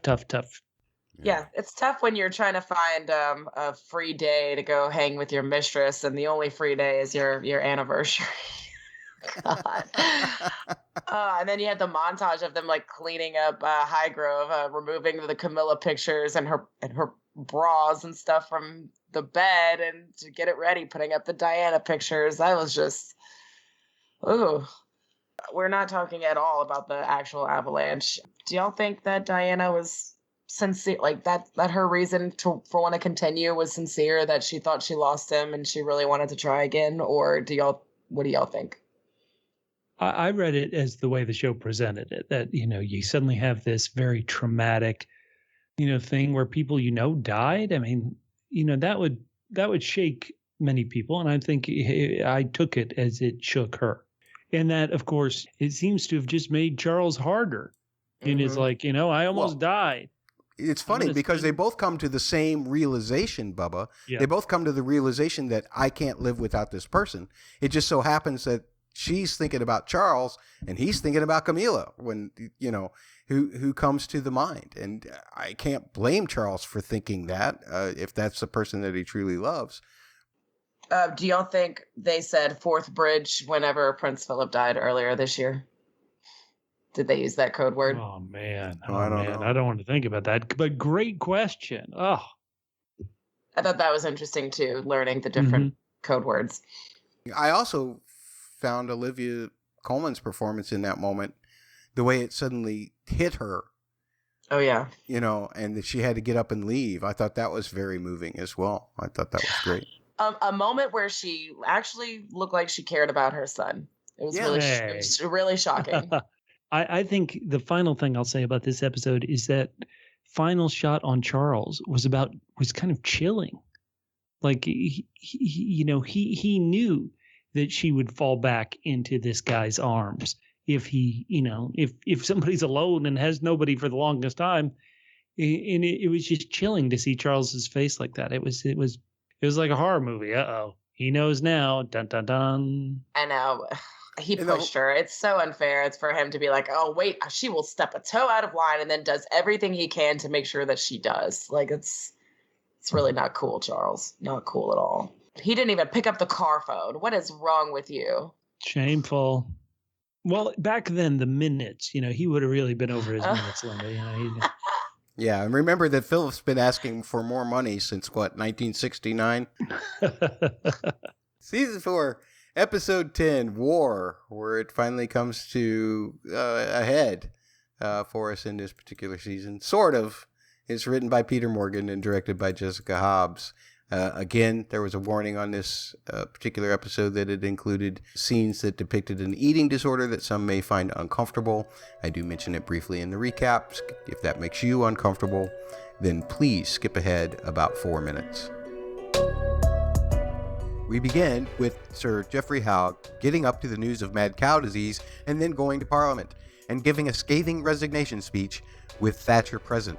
Yeah, it's tough when you're trying to find a free day to go hang with your mistress, and the only free day is your anniversary. God. And then you have the montage of them like cleaning up Highgrove, removing the Camilla pictures and her bras and stuff from the bed, and to get it ready, putting up the Diana pictures. That was just, ooh. We're not talking at all about the actual Avalanche. Do y'all think that Diana was sincere, like that her reason for want to continue was sincere, that she thought she lost him and she really wanted to try again? Or what do y'all think? I read it as the way the show presented it, that, you suddenly have this very traumatic, thing where people, died. I mean, that would shake many people. And I think I took it as it shook her. And that, of course, it seems to have just made Charles harder. And it's like, I almost died. It's funny because they both come to the same realization, Bubba. Yeah. They both come to the realization that I can't live without this person. It just so happens that she's thinking about Charles and he's thinking about Camila when, who comes to the mind. And I can't blame Charles for thinking that if that's the person that he truly loves. Do y'all think they said fourth bridge whenever Prince Philip died earlier this year? Did they use that code word? Oh, man. I don't know. I don't want to think about that. But great question. Oh. I thought that was interesting, too, learning the different code words. I also found Olivia Colman's performance in that moment, the way it suddenly hit her. Oh, yeah. And that she had to get up and leave. I thought that was very moving as well. I thought that was great. A moment where she actually looked like she cared about her son. It was really shocking. I think the final thing I'll say about this episode is that final shot on Charles was kind of chilling. Like he knew that she would fall back into this guy's arms if he, if somebody's alone and has nobody for the longest time. And it was just chilling to see Charles's face like that. It was like a horror movie. Uh-oh. He knows now. Dun, dun, dun. I know. He pushed her. It's so unfair. It's for him to be like, oh, wait, she will step a toe out of line, and then does everything he can to make sure that she does. Like, it's really not cool, Charles. Not cool at all. He didn't even pick up the car phone. What is wrong with you? Shameful. Well, back then, the minutes, he would have really been over his minutes, Linda. Yeah, and remember that Philip's been asking for more money since, 1969? Season 4, Episode 10, War, where it finally comes to a head for us in this particular season. Sort of. It's written by Peter Morgan and directed by Jessica Hobbs. Again, there was a warning on this particular episode that it included scenes that depicted an eating disorder that some may find uncomfortable. I do mention it briefly in the recap. If that makes you uncomfortable, then please skip ahead about 4 minutes. We begin with Sir Geoffrey Howe getting up to the news of mad cow disease and then going to Parliament and giving a scathing resignation speech with Thatcher present.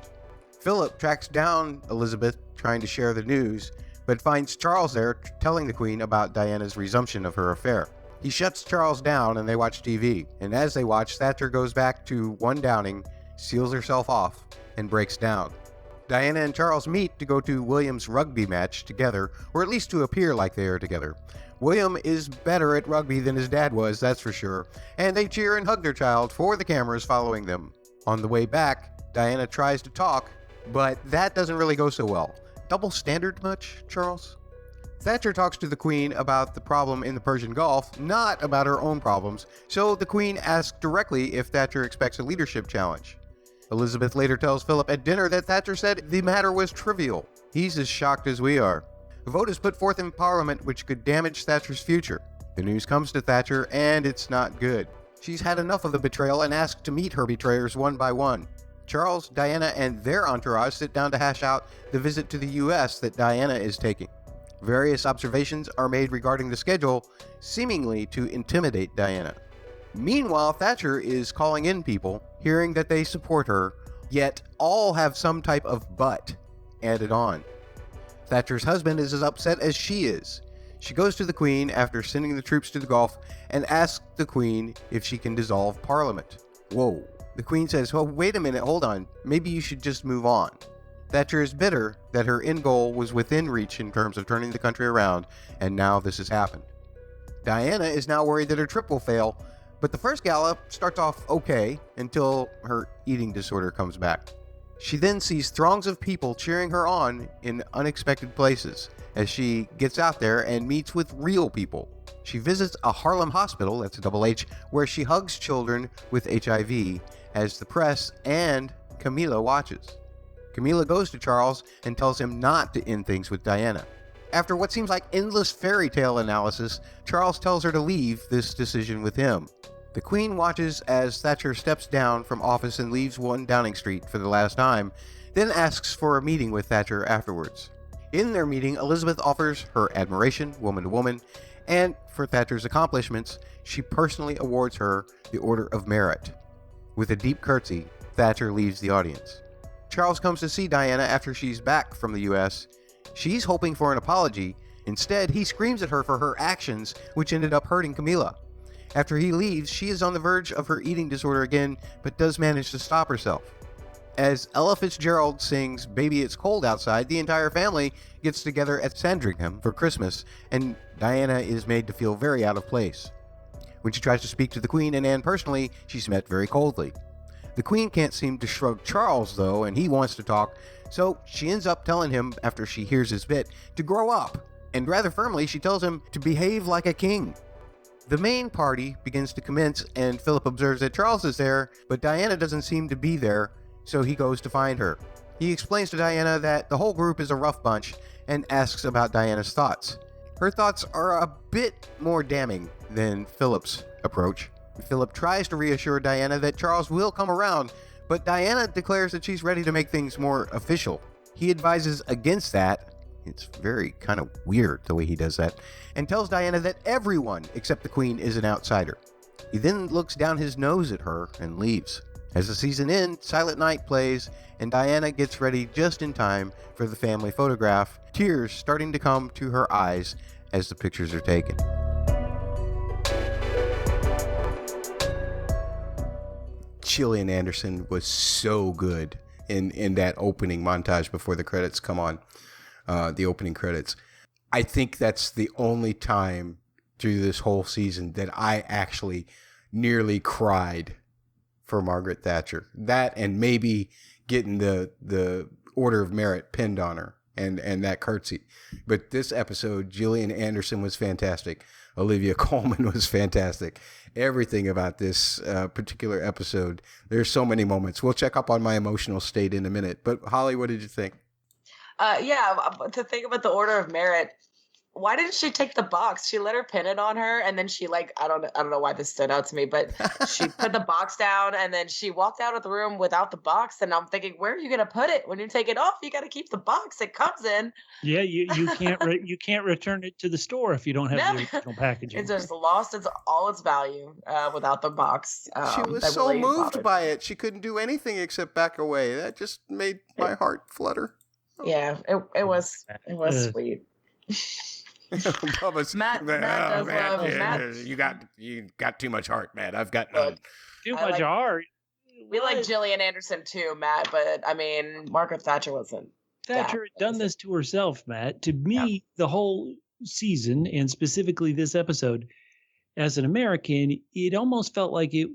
Philip tracks down Elizabeth trying to share the news, but finds Charles there telling the Queen about Diana's resumption of her affair. He shuts Charles down and they watch TV, and as they watch, Thatcher goes back to 1 Downing, seals herself off, and breaks down. Diana and Charles meet to go to William's rugby match together, or at least to appear like they are together. William is better at rugby than his dad was, that's for sure, and they cheer and hug their child for the cameras following them. On the way back, Diana tries to talk, but that doesn't really go so well. Double standard much, Charles? Thatcher talks to the Queen about the problem in the Persian Gulf, not about her own problems, so the Queen asks directly if Thatcher expects a leadership challenge. Elizabeth later tells Philip at dinner that Thatcher said the matter was trivial. He's as shocked as we are. A vote is put forth in Parliament which could damage Thatcher's future. The news comes to Thatcher, and it's not good. She's had enough of the betrayal and asks to meet her betrayers one by one. Charles, Diana, and their entourage sit down to hash out the visit to the U.S. that Diana is taking. Various observations are made regarding the schedule, seemingly to intimidate Diana. Meanwhile, Thatcher is calling in people, hearing that they support her, yet all have some type of but added on. Thatcher's husband is as upset as she is. She goes to the Queen after sending the troops to the Gulf and asks the Queen if she can dissolve Parliament. Whoa. The Queen says, well, wait a minute, hold on. Maybe you should just move on. Thatcher is bitter that her end goal was within reach in terms of turning the country around, and now this has happened. Diana is now worried that her trip will fail, but the first gala starts off okay until her eating disorder comes back. She then sees throngs of people cheering her on in unexpected places as she gets out there and meets with real people. She visits a Harlem hospital, that's a double H, where she hugs children with HIV as the press and Camila watches. Camila goes to Charles and tells him not to end things with Diana. After what seems like endless fairy tale analysis, Charles tells her to leave this decision with him. The Queen watches as Thatcher steps down from office and leaves 1 Downing Street for the last time, then asks for a meeting with Thatcher afterwards. In their meeting, Elizabeth offers her admiration, woman to woman, and for Thatcher's accomplishments, she personally awards her the Order of Merit. With a deep curtsy, Thatcher leaves the audience. Charles comes to see Diana after she's back from the US. She's hoping for an apology. Instead, he screams at her for her actions, which ended up hurting Camila. After he leaves, she is on the verge of her eating disorder again, but does manage to stop herself. As Ella Fitzgerald sings Baby It's Cold Outside, the entire family gets together at Sandringham for Christmas, and Diana is made to feel very out of place. When she tries to speak to the Queen and Anne personally, she's met very coldly. The Queen can't seem to shrug Charles, though, and he wants to talk, so she ends up telling him, after she hears his bit, to grow up, and rather firmly she tells him to behave like a king. The main party begins to commence, and Philip observes that Charles is there, but Diana doesn't seem to be there, so he goes to find her. He explains to Diana that the whole group is a rough bunch, and asks about Diana's thoughts. Her thoughts are a bit more damning than Philip's approach. Philip tries to reassure Diana that Charles will come around, but Diana declares that she's ready to make things more official. He advises against that. It's very kind of weird the way he does that, and tells Diana that everyone except the Queen is an outsider. He then looks down his nose at her and leaves. As the season ends, Silent Night plays, and Diana gets ready just in time for the family photograph, tears starting to come to her eyes as the pictures are taken. Gillian Anderson was so good in that opening montage before the credits come on, the opening credits. I think that's the only time through this whole season that I actually nearly cried for Margaret Thatcher. That and maybe getting the Order of Merit pinned on her and that curtsy. But this episode, Gillian Anderson was fantastic. Olivia Colman was fantastic. Everything about this particular episode, there's so many moments. We'll check up on my emotional state in a minute. But Holly, what did you think? To think about the Order of Merit, why didn't she take the box? She let her pin it on her, and then she I don't know why this stood out to me, but she put the box down, and then she walked out of the room without the box. And I'm thinking, where are you gonna put it when you take it off? You got to keep the box it comes in. Yeah, you can't you can't return it to the store if you don't have the original packaging. It's just lost all its value without the box. She was so really moved by it, she couldn't do anything except back away. That just made my heart flutter. Yeah, it was sweet. Matt does love Matt. You got too much heart, Matt. I've got none. Too much heart. We like Gillian Anderson too, Matt, but I mean, Margaret Thatcher wasn't. Thatcher had done this to herself, Matt. To me, the whole season, and specifically this episode, as an American, it almost felt like it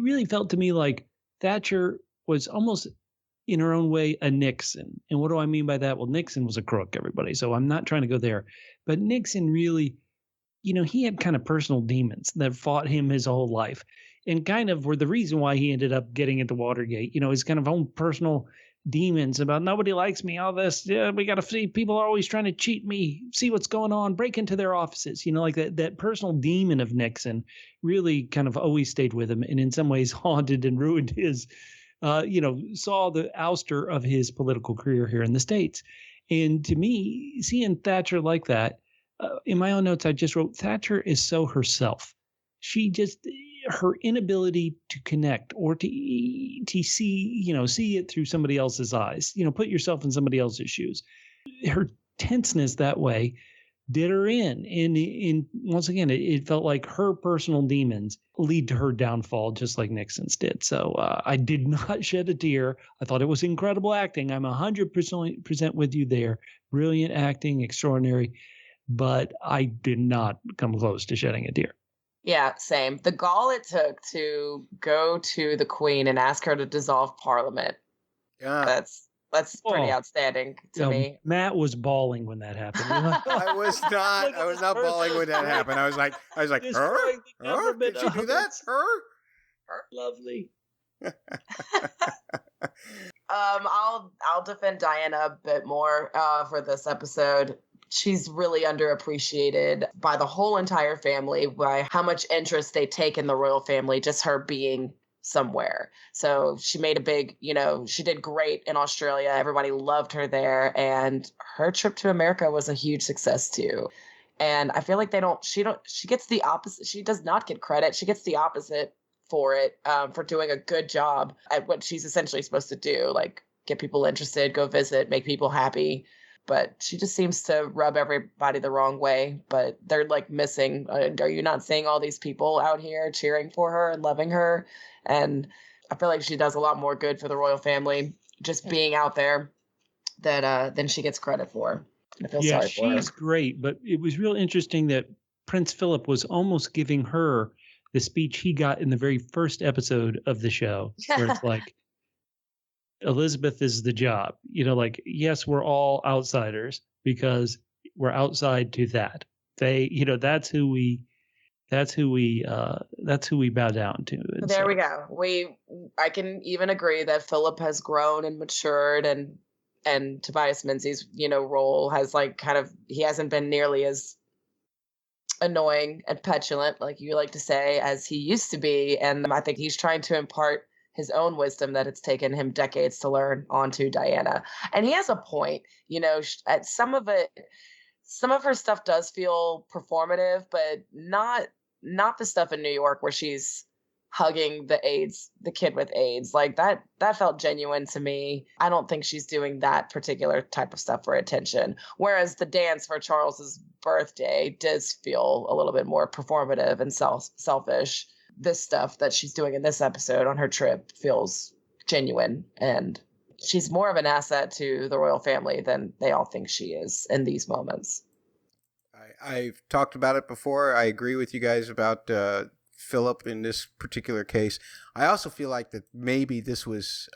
really felt to me like Thatcher was almost, in her own way, a Nixon. And what do I mean by that? Well, Nixon was a crook, everybody. So I'm not trying to go there. But Nixon really, he had kind of personal demons that fought him his whole life and kind of were the reason why he ended up getting into Watergate. His kind of own personal demons about nobody likes me, all this. Yeah, we got to see people are always trying to cheat me, see what's going on, break into their offices. Like that personal demon of Nixon really kind of always stayed with him and in some ways haunted and ruined his saw the ouster of his political career here in the States. And to me, seeing Thatcher like that, in my own notes, I just wrote, Thatcher is so herself. She just, her inability to connect or to see, see it through somebody else's eyes, put yourself in somebody else's shoes. Her tenseness that way did her in. And once again, it felt like her personal demons lead to her downfall, just like Nixon's did. So I did not shed a tear. I thought it was incredible acting. I'm 100% with you there. Brilliant acting, extraordinary. but I did not come close to shedding a tear. Yeah, same. The gall it took to go to the Queen and ask her to dissolve Parliament. Yeah. That's pretty outstanding to me. Matt was bawling when that happened. I was not. I was not bawling when that happened. I was like, her? Did she do that? Her? Lovely. I'll defend Diana a bit more for this episode. She's really underappreciated by the whole entire family, by how much interest they take in the royal family, just her being somewhere. So she made a big, she did great in Australia. Everybody loved her there. And her trip to America was a huge success too. And I feel like she gets the opposite. She does not get credit. She gets the opposite for it, for doing a good job at what she's essentially supposed to do, like get people interested, go visit, make people happy. But she just seems to rub everybody the wrong way. But they're like missing. Are you not seeing all these people out here cheering for her and loving her? And I feel like she does a lot more good for the royal family just being out there than she gets credit for. I feel sorry for her. She's great. But it was real interesting that Prince Philip was almost giving her the speech he got in the very first episode of the show, where it's like, Elizabeth is the job. Like, yes, we're all outsiders because we're outside to that. They, that's who we bow down to. And there we go. I can even agree that Philip has grown and matured, and Tobias Menzies, role has he hasn't been nearly as annoying and petulant, like you like to say, as he used to be. And I think he's trying to impart his own wisdom that it's taken him decades to learn onto Diana. And he has a point, at some of her stuff does feel performative, but not the stuff in New York where she's hugging the kid with AIDS. Like that felt genuine to me. I don't think she's doing that particular type of stuff for attention. Whereas the dance for Charles's birthday does feel a little bit more performative and selfish. This stuff that she's doing in this episode on her trip feels genuine, and she's more of an asset to the royal family than they all think she is in these moments. I've talked about it before. I agree with you guys about Philip in this particular case. I also feel like that maybe this was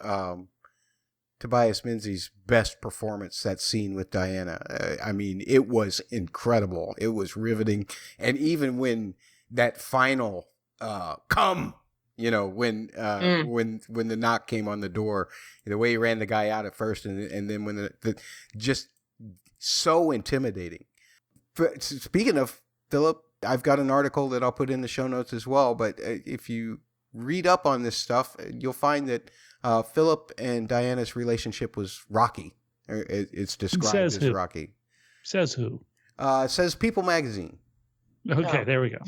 Tobias Menzies' best performance, that scene with Diana. I mean, it was incredible. It was riveting. And even when that final come, when the knock came on the door, the way he ran the guy out at first, and then when the just so intimidating. But speaking of Philip, I've got an article that I'll put in the show notes as well. But if you read up on this stuff, you'll find that Philip and Diana's relationship was rocky. It's described as rocky. Says who? Says People Magazine. Okay, there we go.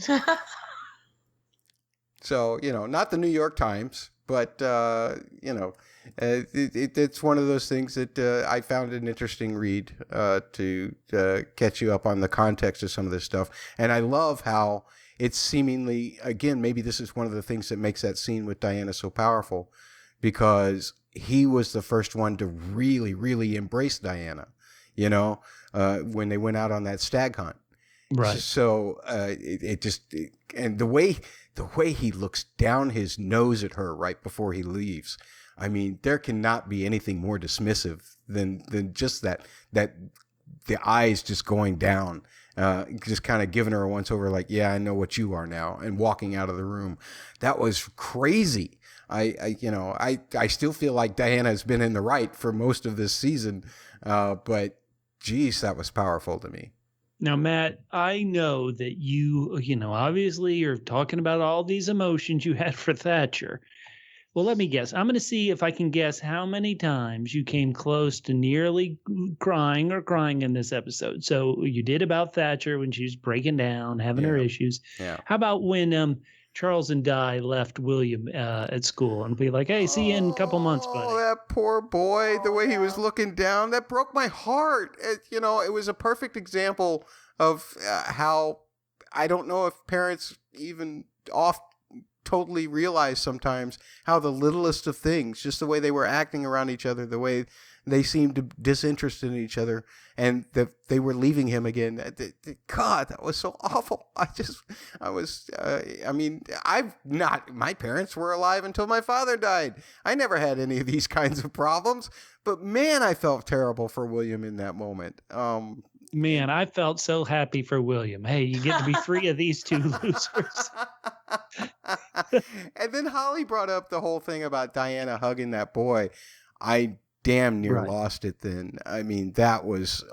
So, not the New York Times, but, it's one of those things that I found an interesting read to catch you up on the context of some of this stuff. And I love how it's seemingly, again, maybe this is one of the things that makes that scene with Diana so powerful, because he was the first one to really, really embrace Diana, when they went out on that stag hunt. Right. So and the way he looks down his nose at her right before he leaves, I mean, there cannot be anything more dismissive than just that the eyes just going down, just kind of giving her a once over, like, yeah, I know what you are now, and walking out of the room. That was crazy. I still feel like Diana has been in the right for most of this season, but geez, that was powerful to me. Now, Matt, I know that you obviously you're talking about all these emotions you had for Thatcher. Well, let me guess. I'm going to see if I can guess how many times you came close to nearly crying in this episode. So you did about Thatcher when she was breaking down, having her issues. Yeah. How about when Charles and Di left William at school and be like, hey, see you in a couple months, buddy? Oh, that poor boy, the way he was looking down, that broke my heart. It was a perfect example of how I don't know if parents even totally realize sometimes how the littlest of things, just the way they were acting around each other, the way they seemed disinterested in each other, and that they were leaving him again. God, that was so awful. My parents were alive until my father died. I never had any of these kinds of problems, but man, I felt terrible for William in that moment. Man, I felt so happy for William. Hey, you get to be free of these two losers. And then Holly brought up the whole thing about Diana hugging that boy. I damn near lost it then. I mean, that was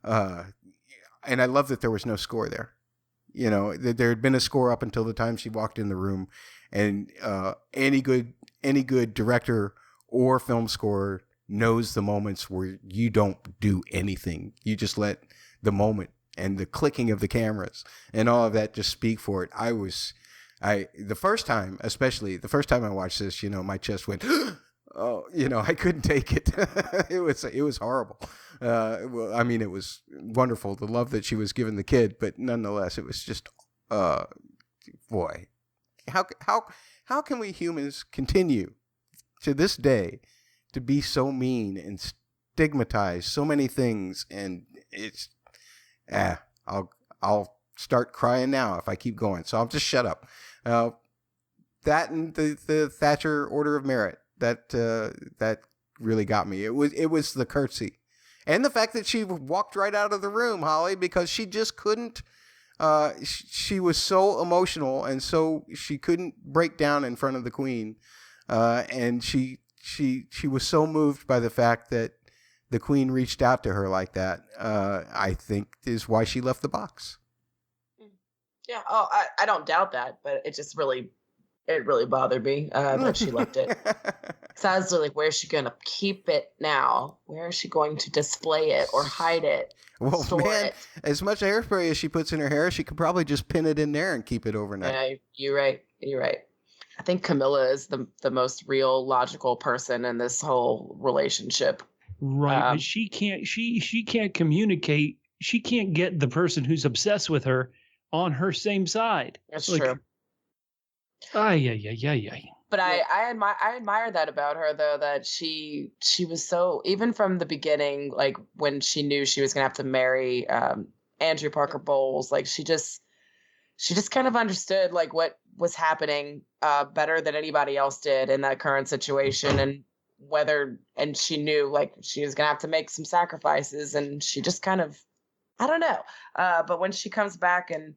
and I love that there was no score there. You know, there had been a score up until the time she walked in the room, and any good director or film scorer knows the moments where you don't do anything. You just let the moment and the clicking of the cameras and all of that just speak for it. The first time I watched this, you know, my chest went, oh, you know, I couldn't take it. It was horrible. Well, I mean, it was wonderful, the love that she was giving the kid, but nonetheless, it was just, boy, how can we humans continue to this day to be so mean and stigmatize so many things? And it's, I'll start crying now if I keep going. So I'll just shut up. That and the Thatcher Order of Merit, that really got me. It was the curtsy, and the fact that she walked right out of the room, Holly, because she just couldn't. She was so emotional, and so she couldn't break down in front of the Queen, and she was so moved by the fact that the Queen reached out to her like that. I think is why she left the box. Yeah. Oh, I don't doubt that, but it just really bothered me that she left it. So I was like, where's she going to keep it now? Where is she going to display it or hide it? Well, store man, it? As much hairspray as she puts in her hair, she could probably just pin it in there and keep it overnight. Yeah, you're right. I think Camilla is the most real, logical person in this whole relationship. Right, but she can't communicate. She can't get the person who's obsessed with her on her same side. That's true. Yeah. But I admire that about her, though, that she was so, even from the beginning, like when she knew she was gonna have to marry Andrew Parker Bowles, like she just kind of understood like what was happening better than anybody else did in that current situation, and she knew like she was gonna have to make some sacrifices, and she just kind of, I don't know. But when she comes back and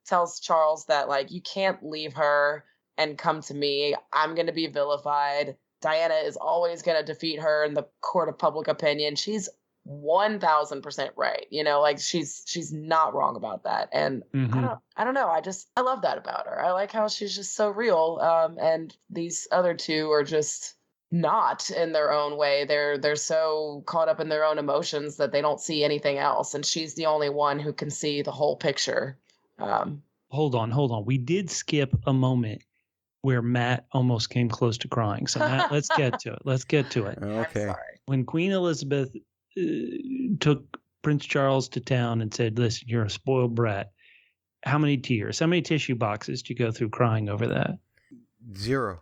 tells Charles that like, you can't leave her and come to me, I'm going to be vilified. Diana is always going to defeat her in the court of public opinion. She's 1000% right. You know, like she's not wrong about that. And I don't know. I love that about her. I like how she's just so real. And these other two are just not in their own way. They're so caught up in their own emotions that they don't see anything else. And she's the only one who can see the whole picture. Hold on. We did skip a moment where Matt almost came close to crying. So Matt, let's get to it. Okay. I'm sorry. When Queen Elizabeth took Prince Charles to town and said, listen, you're a spoiled brat, how many tears, how many tissue boxes do you go through crying over that? 0.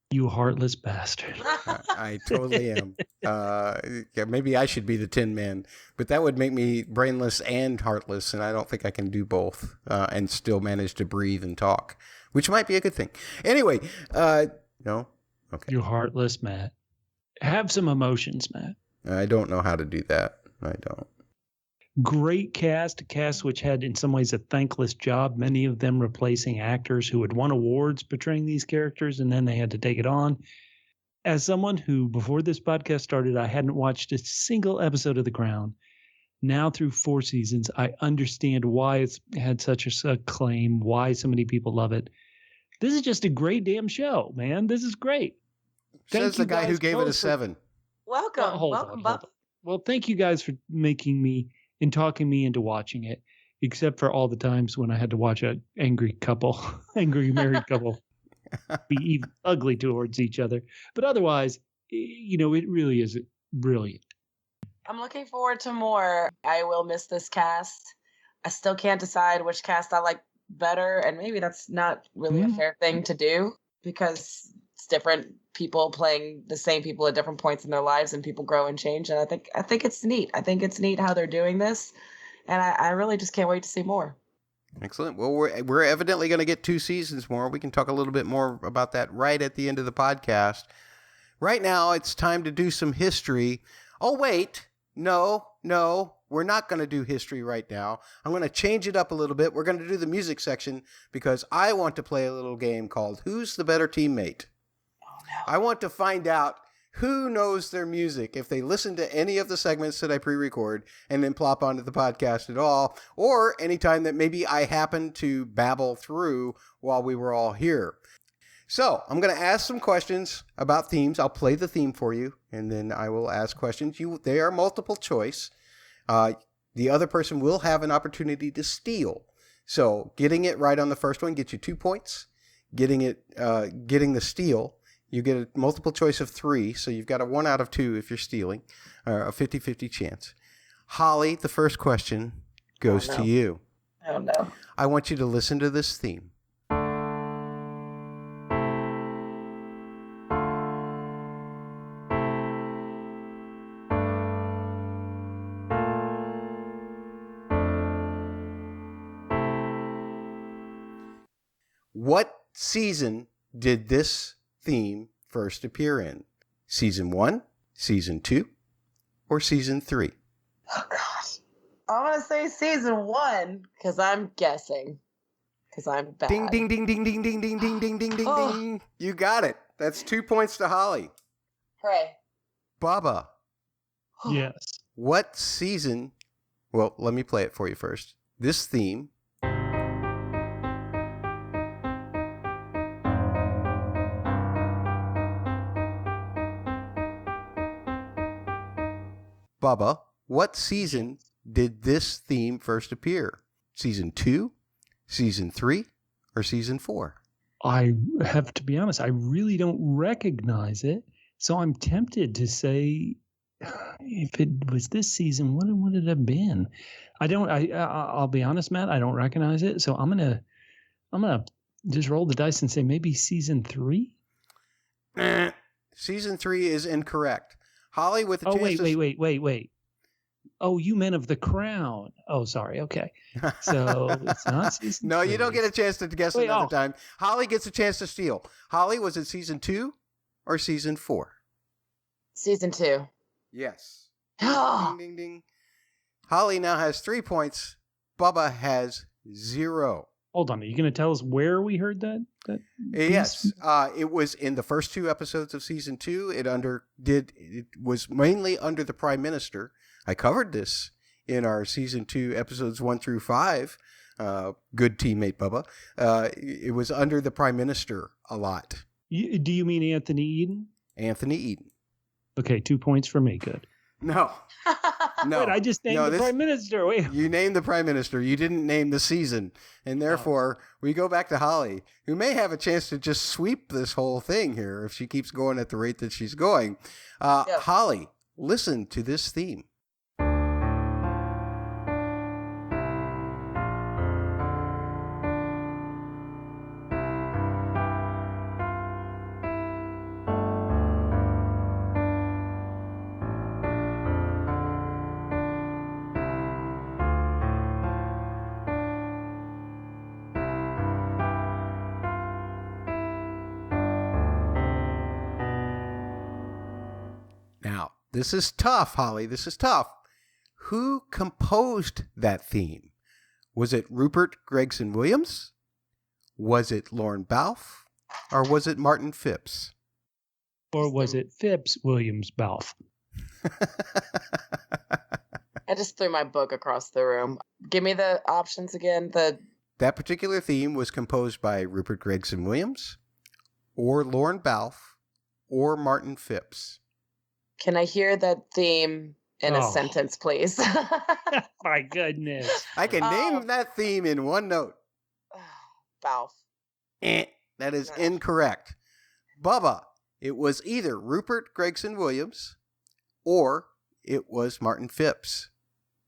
You heartless bastard. I totally am. Yeah, maybe I should be the Tin Man, but that would make me brainless and heartless, and I don't think I can do both and still manage to breathe and talk, which might be a good thing. Anyway, no? Okay. You heartless, Matt. Have some emotions, Matt. I don't know how to do that. I don't. Great cast, a cast which had in some ways a thankless job, many of them replacing actors who had won awards portraying these characters, and then they had to take it on. As someone who, before this podcast started, I hadn't watched a single episode of The Crown, now through 4 seasons, I understand why it's had such a acclaim, why so many people love it. This is just a great damn show, man. This is great. Says the guy who gave it a 7. Welcome. Hold on. Well, thank you guys for making me and talking me into watching it, except for all the times when I had to watch an angry married couple be ugly towards each other. But otherwise, you know, it really is brilliant. I'm looking forward to more. I will miss this cast. I still can't decide which cast I like better. And maybe that's not really a fair thing to do because it's different people playing the same people at different points in their lives, and people grow and change. And I think it's neat. I think it's neat how they're doing this. And I really just can't wait to see more. Excellent. Well, we're evidently going to get 2 seasons more. We can talk a little bit more about that right at the end of the podcast. Right now, it's time to do some history. Oh, wait. No, we're not going to do history right now. I'm going to change it up a little bit. We're going to do the music section because I want to play a little game called Who's the Better Teammate? Oh, no. I want to find out who knows their music if they listen to any of the segments that I pre-record and then plop onto the podcast at all, or anytime that maybe I happen to babble through while we were all here. So I'm going to ask some questions about themes. I'll play the theme for you, and then I will ask questions. They are multiple choice. The other person will have an opportunity to steal. So getting it right on the first one gets you 2 points. Getting the steal, you get a multiple choice of 3, so you've got a 1 out of 2 if you're stealing, a 50-50 chance. Holly, the first question goes to you. Oh, no. I want you to listen to this theme. What season did this theme first appear in? Season 1, Season 2, or Season 3? Oh, gosh. I'm going to say Season 1 because I'm guessing. Because I'm bad. Ding, ding, ding, ding, ding, ding, ding, ding, ding, ding, ding, ding. You got it. That's 2 points to Holly. Hooray. Bubba, Yes. what season... Well, let me play it for you first. This theme... Bubba, what season did this theme first appear? Season 2, Season 3, or Season 4? I have to be honest, I really don't recognize it. So I'm tempted to say, if it was this season, what would it have been? I'll be honest, Matt, I don't recognize it. So I'm gonna just roll the dice and say maybe Season 3. Season 3 is incorrect. Holly with a chance. Wait. Oh, you meant of The Crown. Oh, sorry. Okay. So it's not season No, 3. you don't get a chance to guess Wait, another time. Holly gets a chance to steal. Holly, was it Season 2 or Season 4? Season 2. Yes. Ding, ding, ding. Holly now has 3 points. Bubba has 0. Hold on. Are you going to tell us where we heard that? Yes. It was in the first 2 episodes of Season 2. It was mainly under the Prime Minister. I covered this in our Season 2 episodes 1 through 5. Good teammate, Bubba. It was under the Prime Minister a lot. Do you mean Anthony Eden? Anthony Eden. Okay, 2 points for me. Good. No. Wait, I just named the Prime Minister. Wait. You named the Prime Minister. You didn't name the season. And therefore, we go back to Holly, who may have a chance to just sweep this whole thing here if she keeps going at the rate that she's going. Holly, listen to this theme. Now, this is tough, Holly. This is tough. Who composed that theme? Was it Rupert Gregson Williams? Was it Lorne Balfe? Or was it Martin Phipps? Or was it Phipps Williams Balfe? I just threw my book across the room. Give me the options again. That particular theme was composed by Rupert Gregson Williams, or Lorne Balfe, or Martin Phipps. Can I hear that theme in a sentence, please? My goodness. I can name that theme in one note. Balfe. That is incorrect. Bubba, it was either Rupert Gregson Williams or it was Martin Phipps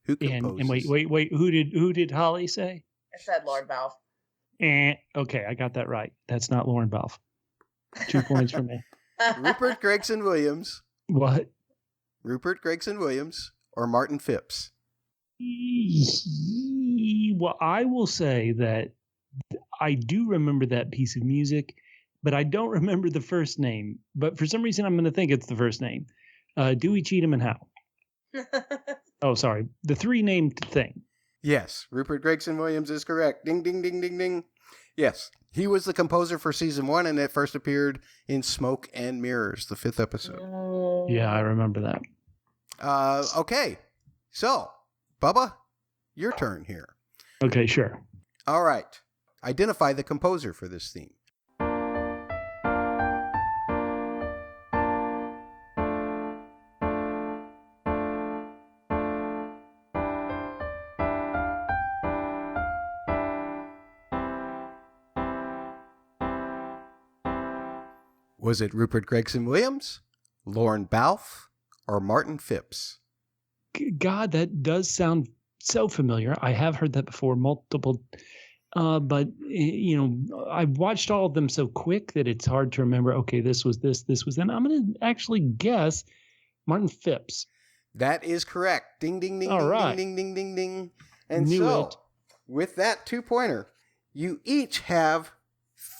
who composed. And wait. Who did Holly say? I said Lord Balfe. Okay, I got that right. That's not Lauren Balfe. 2 points for me. Rupert Gregson Williams, What? Rupert Gregson Williams, or Martin Phipps? Well, I will say that I do remember that piece of music, but I don't remember the first name. But for some reason, I'm going to think it's the first name. Dewey, Cheatham, and Howe. Oh, sorry. The 3 named thing. Yes, Rupert Gregson Williams is correct. Ding, ding, ding, ding, ding. Yes, he was the composer for season 1, and it first appeared in Smoke and Mirrors, the 5th episode. Yeah, I remember that. Okay, so, Bubba, your turn here. Okay, sure. All right. Identify the composer for this theme. Was it Rupert Gregson Williams, Lauren Balfe, or Martin Phipps? God, that does sound so familiar. I have heard that before multiple, but I've watched all of them so quick that it's hard to remember. Okay, this was this was then. I'm going to actually guess Martin Phipps. That is correct. Ding, ding, ding, All ding, right. ding, ding, ding, ding, ding. And Knew so, it. with that 2-pointer, you each have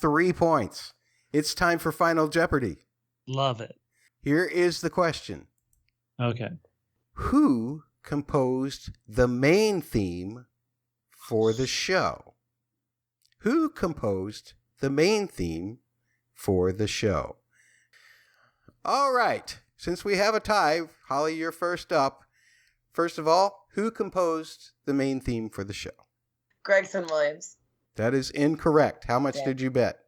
3 points. It's time for Final Jeopardy. Love it. Here is the question. Okay. Who composed the main theme for the show? Who composed the main theme for the show? All right. Since we have a tie, Holly, you're first up. First of all, who composed the main theme for the show? Gregson Williams. That is incorrect. How much did you bet?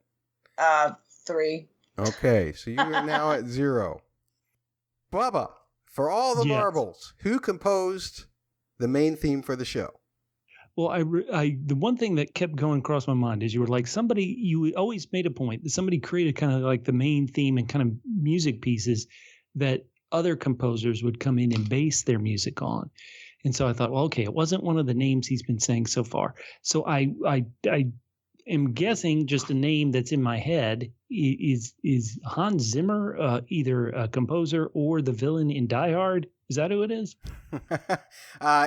3. Okay, so you are now at 0. Bubba, for all the Yes. marbles, who composed the main theme for the show? Well, the one thing that kept going across my mind is you were like you always made a point that somebody created kind of like the main theme and kind of music pieces that other composers would come in and base their music on. And so I thought, well, okay, it wasn't one of the names he's been saying so far. So I am guessing just a name that's in my head is Hans Zimmer, either a composer or the villain in Die Hard. Is that who it is?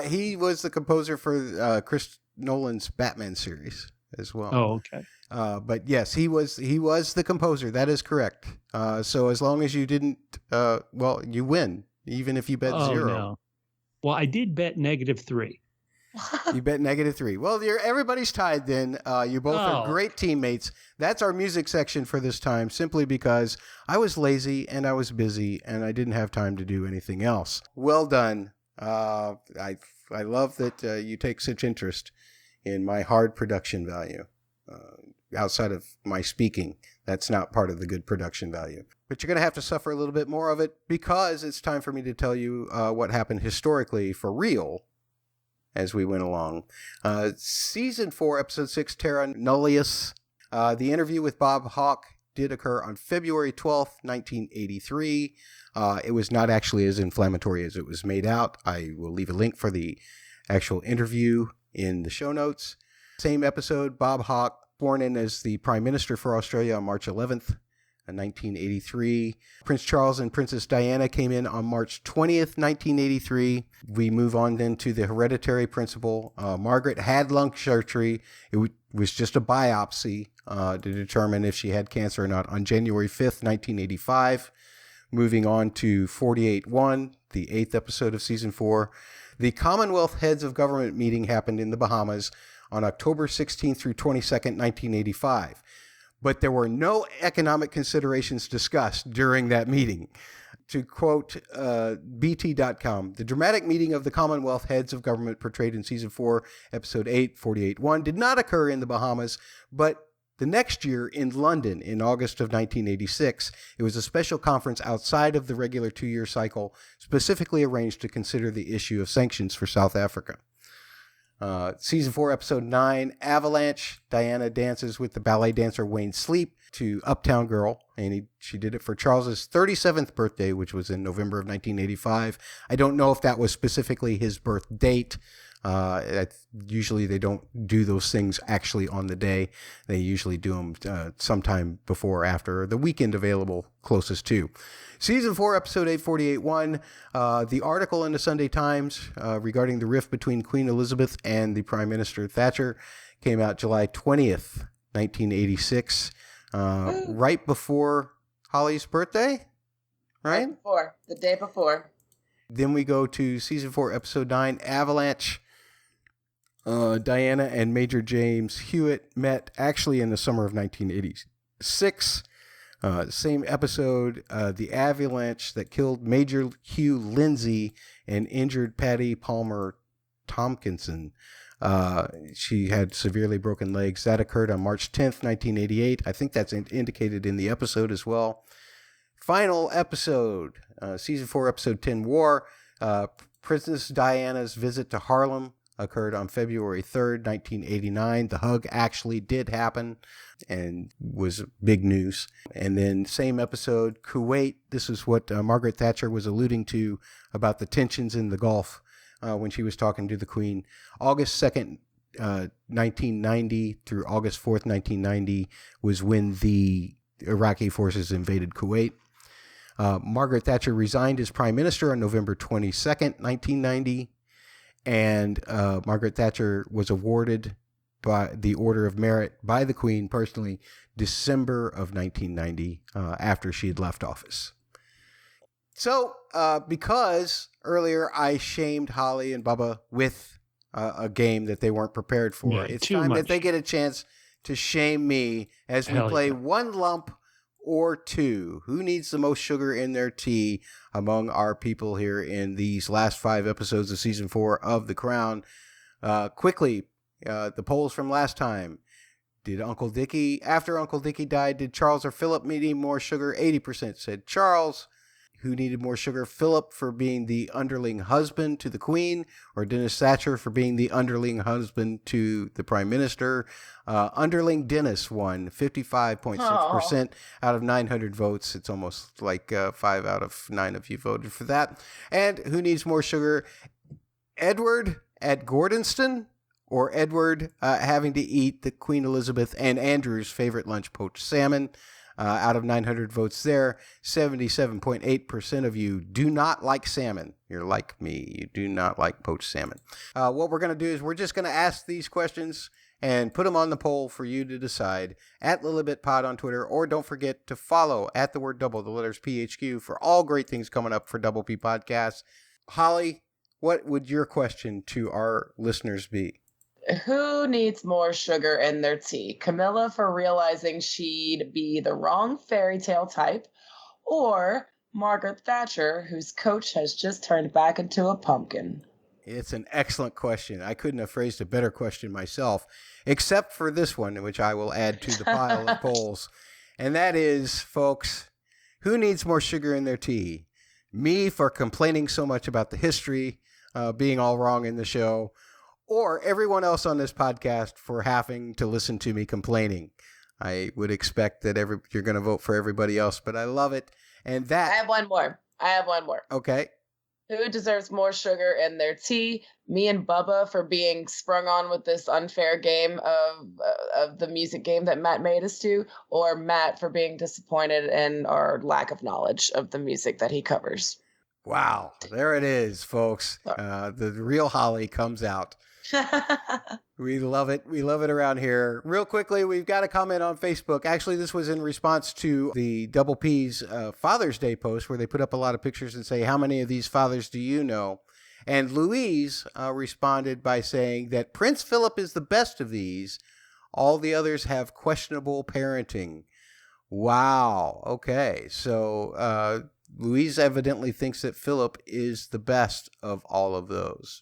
He was the composer for Chris Nolan's Batman series as well. Oh, okay. But yes, he was the composer. That is correct. So as long as you didn't, you win, even if you bet 0. No. Well, I did bet -3. You bet -3. Well, everybody's tied then. You both are great teammates. That's our music section for this time, simply because I was lazy and I was busy and I didn't have time to do anything else. Well done. I love that you take such interest in my hard production value. Outside of my speaking, that's not part of the good production value. But you're going to have to suffer a little bit more of it because it's time for me to tell you what happened historically for real as we went along. Season 4, Episode 6, Terra Nullius. The interview with Bob Hawke did occur on February 12th, 1983. It was not actually as inflammatory as it was made out. I will leave a link for the actual interview in the show notes. Same episode, Bob Hawke, born in as the Prime Minister for Australia on March 11th, 1983. Prince Charles and Princess Diana came in on March 20th, 1983. We move on then to the Hereditary Principle. Margaret had lung surgery. It was just a biopsy to determine if she had cancer or not on January 5th, 1985. Moving on to 48-1, the 8th episode of Season 4. The Commonwealth Heads of Government meeting happened in the Bahamas on October 16th through 22nd, 1985. But there were no economic considerations discussed during that meeting. To quote BT.com, the dramatic meeting of the Commonwealth Heads of Government portrayed in Season 4, Episode 8, 48-1 did not occur in the Bahamas, but the next year in London in August of 1986. It was a special conference outside of the regular 2-year cycle, specifically arranged to consider the issue of sanctions for South Africa. Season 4, Episode 9, Avalanche. Diana dances with the ballet dancer Wayne Sleep to Uptown Girl, and she did it for Charles's 37th birthday, which was in November of 1985. I don't know if that was specifically his birth date, Usually they don't do those things actually on the day. They usually do them sometime before or after, the weekend available closest to. Season 4, episode 848-1, the article in the Sunday Times regarding the rift between Queen Elizabeth and the Prime Minister Thatcher came out July 20th, 1986, right before Holly's birthday, right? The day before. Then we go to Season 4, Episode 9, Avalanche. Diana and Major James Hewitt met actually in the summer of 1986. Same episode, the avalanche that killed Major Hugh Lindsay and injured Patty Palmer Tompkinson. She had severely broken legs. That occurred on March 10th, 1988. I think that's indicated in the episode as well. Final episode, Season 4, Episode 10, War. Princess Diana's visit to Harlem occurred on February 3rd, 1989. The hug actually did happen and was big news. And then same episode, Kuwait. This is what Margaret Thatcher was alluding to about the tensions in the Gulf when she was talking to the Queen. August 2nd, 1990 through August 4th, 1990 was when the Iraqi forces invaded Kuwait. Margaret Thatcher resigned as Prime Minister on November 22nd, 1990. And Margaret Thatcher was awarded by the Order of Merit by the Queen personally December of 1990 after she had left office. So because earlier I shamed Holly and Bubba with a game that they weren't prepared for, Yeah, it's too time much. that they get a chance to shame me as we Hell play yeah. one lump or two. Who needs the most sugar in their tea among our people here in these last 5 episodes of Season 4 of The Crown? Quickly, the polls from last time. Did Uncle Dickie, after Uncle Dickie died, did Charles or Philip need more sugar? 80% said Charles. Who needed more sugar? Philip for being the underling husband to the Queen, or Dennis Thatcher for being the underling husband to the Prime Minister? Underling Dennis won 55.6% out of 900 votes. It's almost like 5 out of 9 of you voted for that. And who needs more sugar? Edward at Gordonston, or Edward having to eat the Queen Elizabeth and Andrew's favorite lunch, poached salmon? Out of 900 votes there, 77.8% of you do not like salmon. You're like me. You do not like poached salmon. What we're going to do is we're just going to ask these questions and put them on the poll for you to decide at Lilibet Pod on Twitter, or don't forget to follow at the word double, the letters PHQ, for all great things coming up for Double P Podcasts. Holly, what would your question to our listeners be? Who needs more sugar in their tea? Camilla for realizing she'd be the wrong fairy tale type, or Margaret Thatcher, whose coach has just turned back into a pumpkin? It's an excellent question. I couldn't have phrased a better question myself, except for this one, which I will add to the pile of polls. And that is, folks, who needs more sugar in their tea? Me for complaining so much about the history being all wrong in the show, or everyone else on this podcast for having to listen to me complaining? I would expect that you're going to vote for everybody else, but I love it. And that... I have one more. Okay. Who deserves more sugar in their tea? Me and Bubba for being sprung on with this unfair game of the music game that Matt made us do, or Matt for being disappointed in our lack of knowledge of the music that he covers? Wow. There it is, folks. The real Holly comes out. We love it. We love it around here. Real quickly, we've got a comment on Facebook. Actually, this was in response to the Double P's Father's Day post, where they put up a lot of pictures and say, how many of these fathers do you know? And Louise responded by saying that Prince Philip is the best of these. All the others have questionable parenting. Wow. Okay. So Louise evidently thinks that Philip is the best of all of those.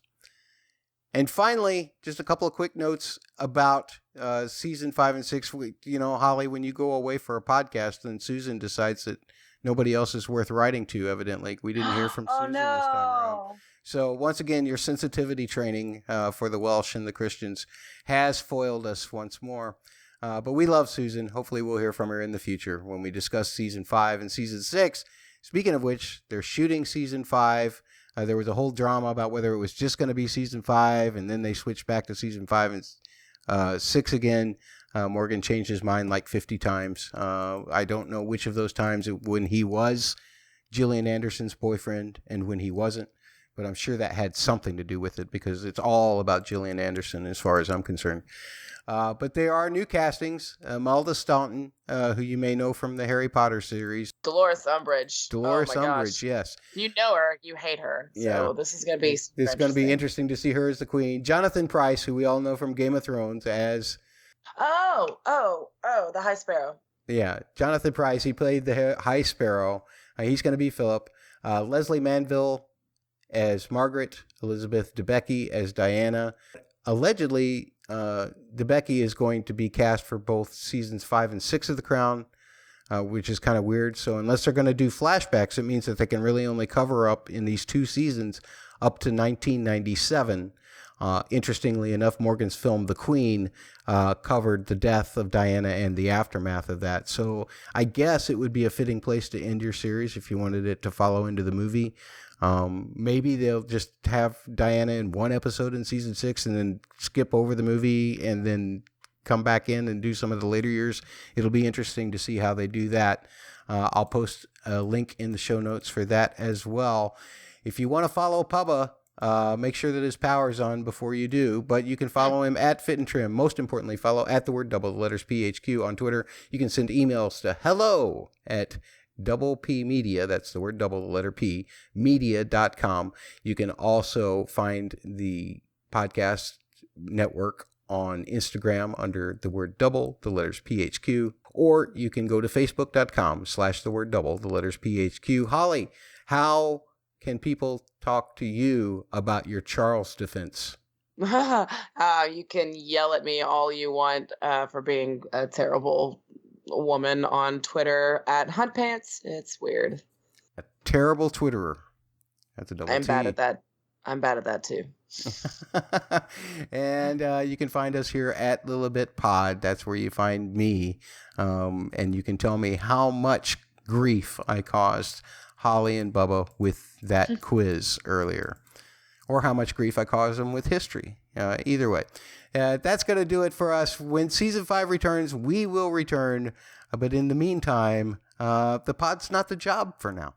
And finally, just a couple of quick notes about season 5 and 6. Holly, when you go away for a podcast, then Susan decides that nobody else is worth writing to, evidently. We didn't hear from Susan this time around. So once again, your sensitivity training for the Welsh and the Christians has foiled us once more. But we love Susan. Hopefully we'll hear from her in the future when we discuss season 5 and season 6. Speaking of which, they're shooting season 5 There was a whole drama about whether it was just going to be season 5, and then they switched back to season 5 and 6 again. Morgan changed his mind like 50 times. I don't know which of those times when he was Gillian Anderson's boyfriend and when he wasn't, but I'm sure that had something to do with it because it's all about Gillian Anderson as far as I'm concerned. But there are new castings. Imelda Staunton, who you may know from the Harry Potter series. Dolores Umbridge. Dolores Oh my Umbridge, gosh. yes. You know her, you hate her. So Yeah. this is going to be It's going to be interesting to see her as the queen. Jonathan Pryce, who we all know from Game of Thrones as... the High Sparrow. Yeah, Jonathan Pryce, he played the High Sparrow. He's going to be Philip. Leslie Manville as Margaret. Elizabeth Debicki as Diana. Allegedly, Debicki is going to be cast for both seasons 5 and 6 of The Crown, which is kind of weird. So unless they're going to do flashbacks, it means that they can really only cover up in these 2 seasons up to 1997. Interestingly enough, Morgan's film The Queen covered the death of Diana and the aftermath of that. So I guess it would be a fitting place to end your series if you wanted it to follow into the movie. Maybe they'll just have Diana in one episode in season 6 and then skip over the movie and then come back in and do some of the later years. It'll be interesting to see how they do that. I'll post a link in the show notes for that as well. If you want to follow Pubba, make sure that his power's on before you do, but you can follow him at Fit and Trim. Most importantly, follow at the word double, the letters PHQ on Twitter. You can send emails to hello at double P Media. That's the word double, the letter P, media.com. You can also find the podcast network on Instagram under the word double, the letters PHQ, or you can go to facebook.com/the word double, the letters PHQ. Holly, how can people talk to you about your Charles defense? You can yell at me all you want for being a terrible woman on Twitter at HuntPants. It's weird. A terrible Twitterer. That's a double I'm T. bad at that. I'm bad at that too. And you can find us here at Lilibet Pod. That's where you find me. And you can tell me how much grief I caused Holly and Bubba with that quiz earlier, or how much grief I caused them with history. Either way, that's going to do it for us. When season 5 returns, we will return. But in the meantime, the pod's not the job for now.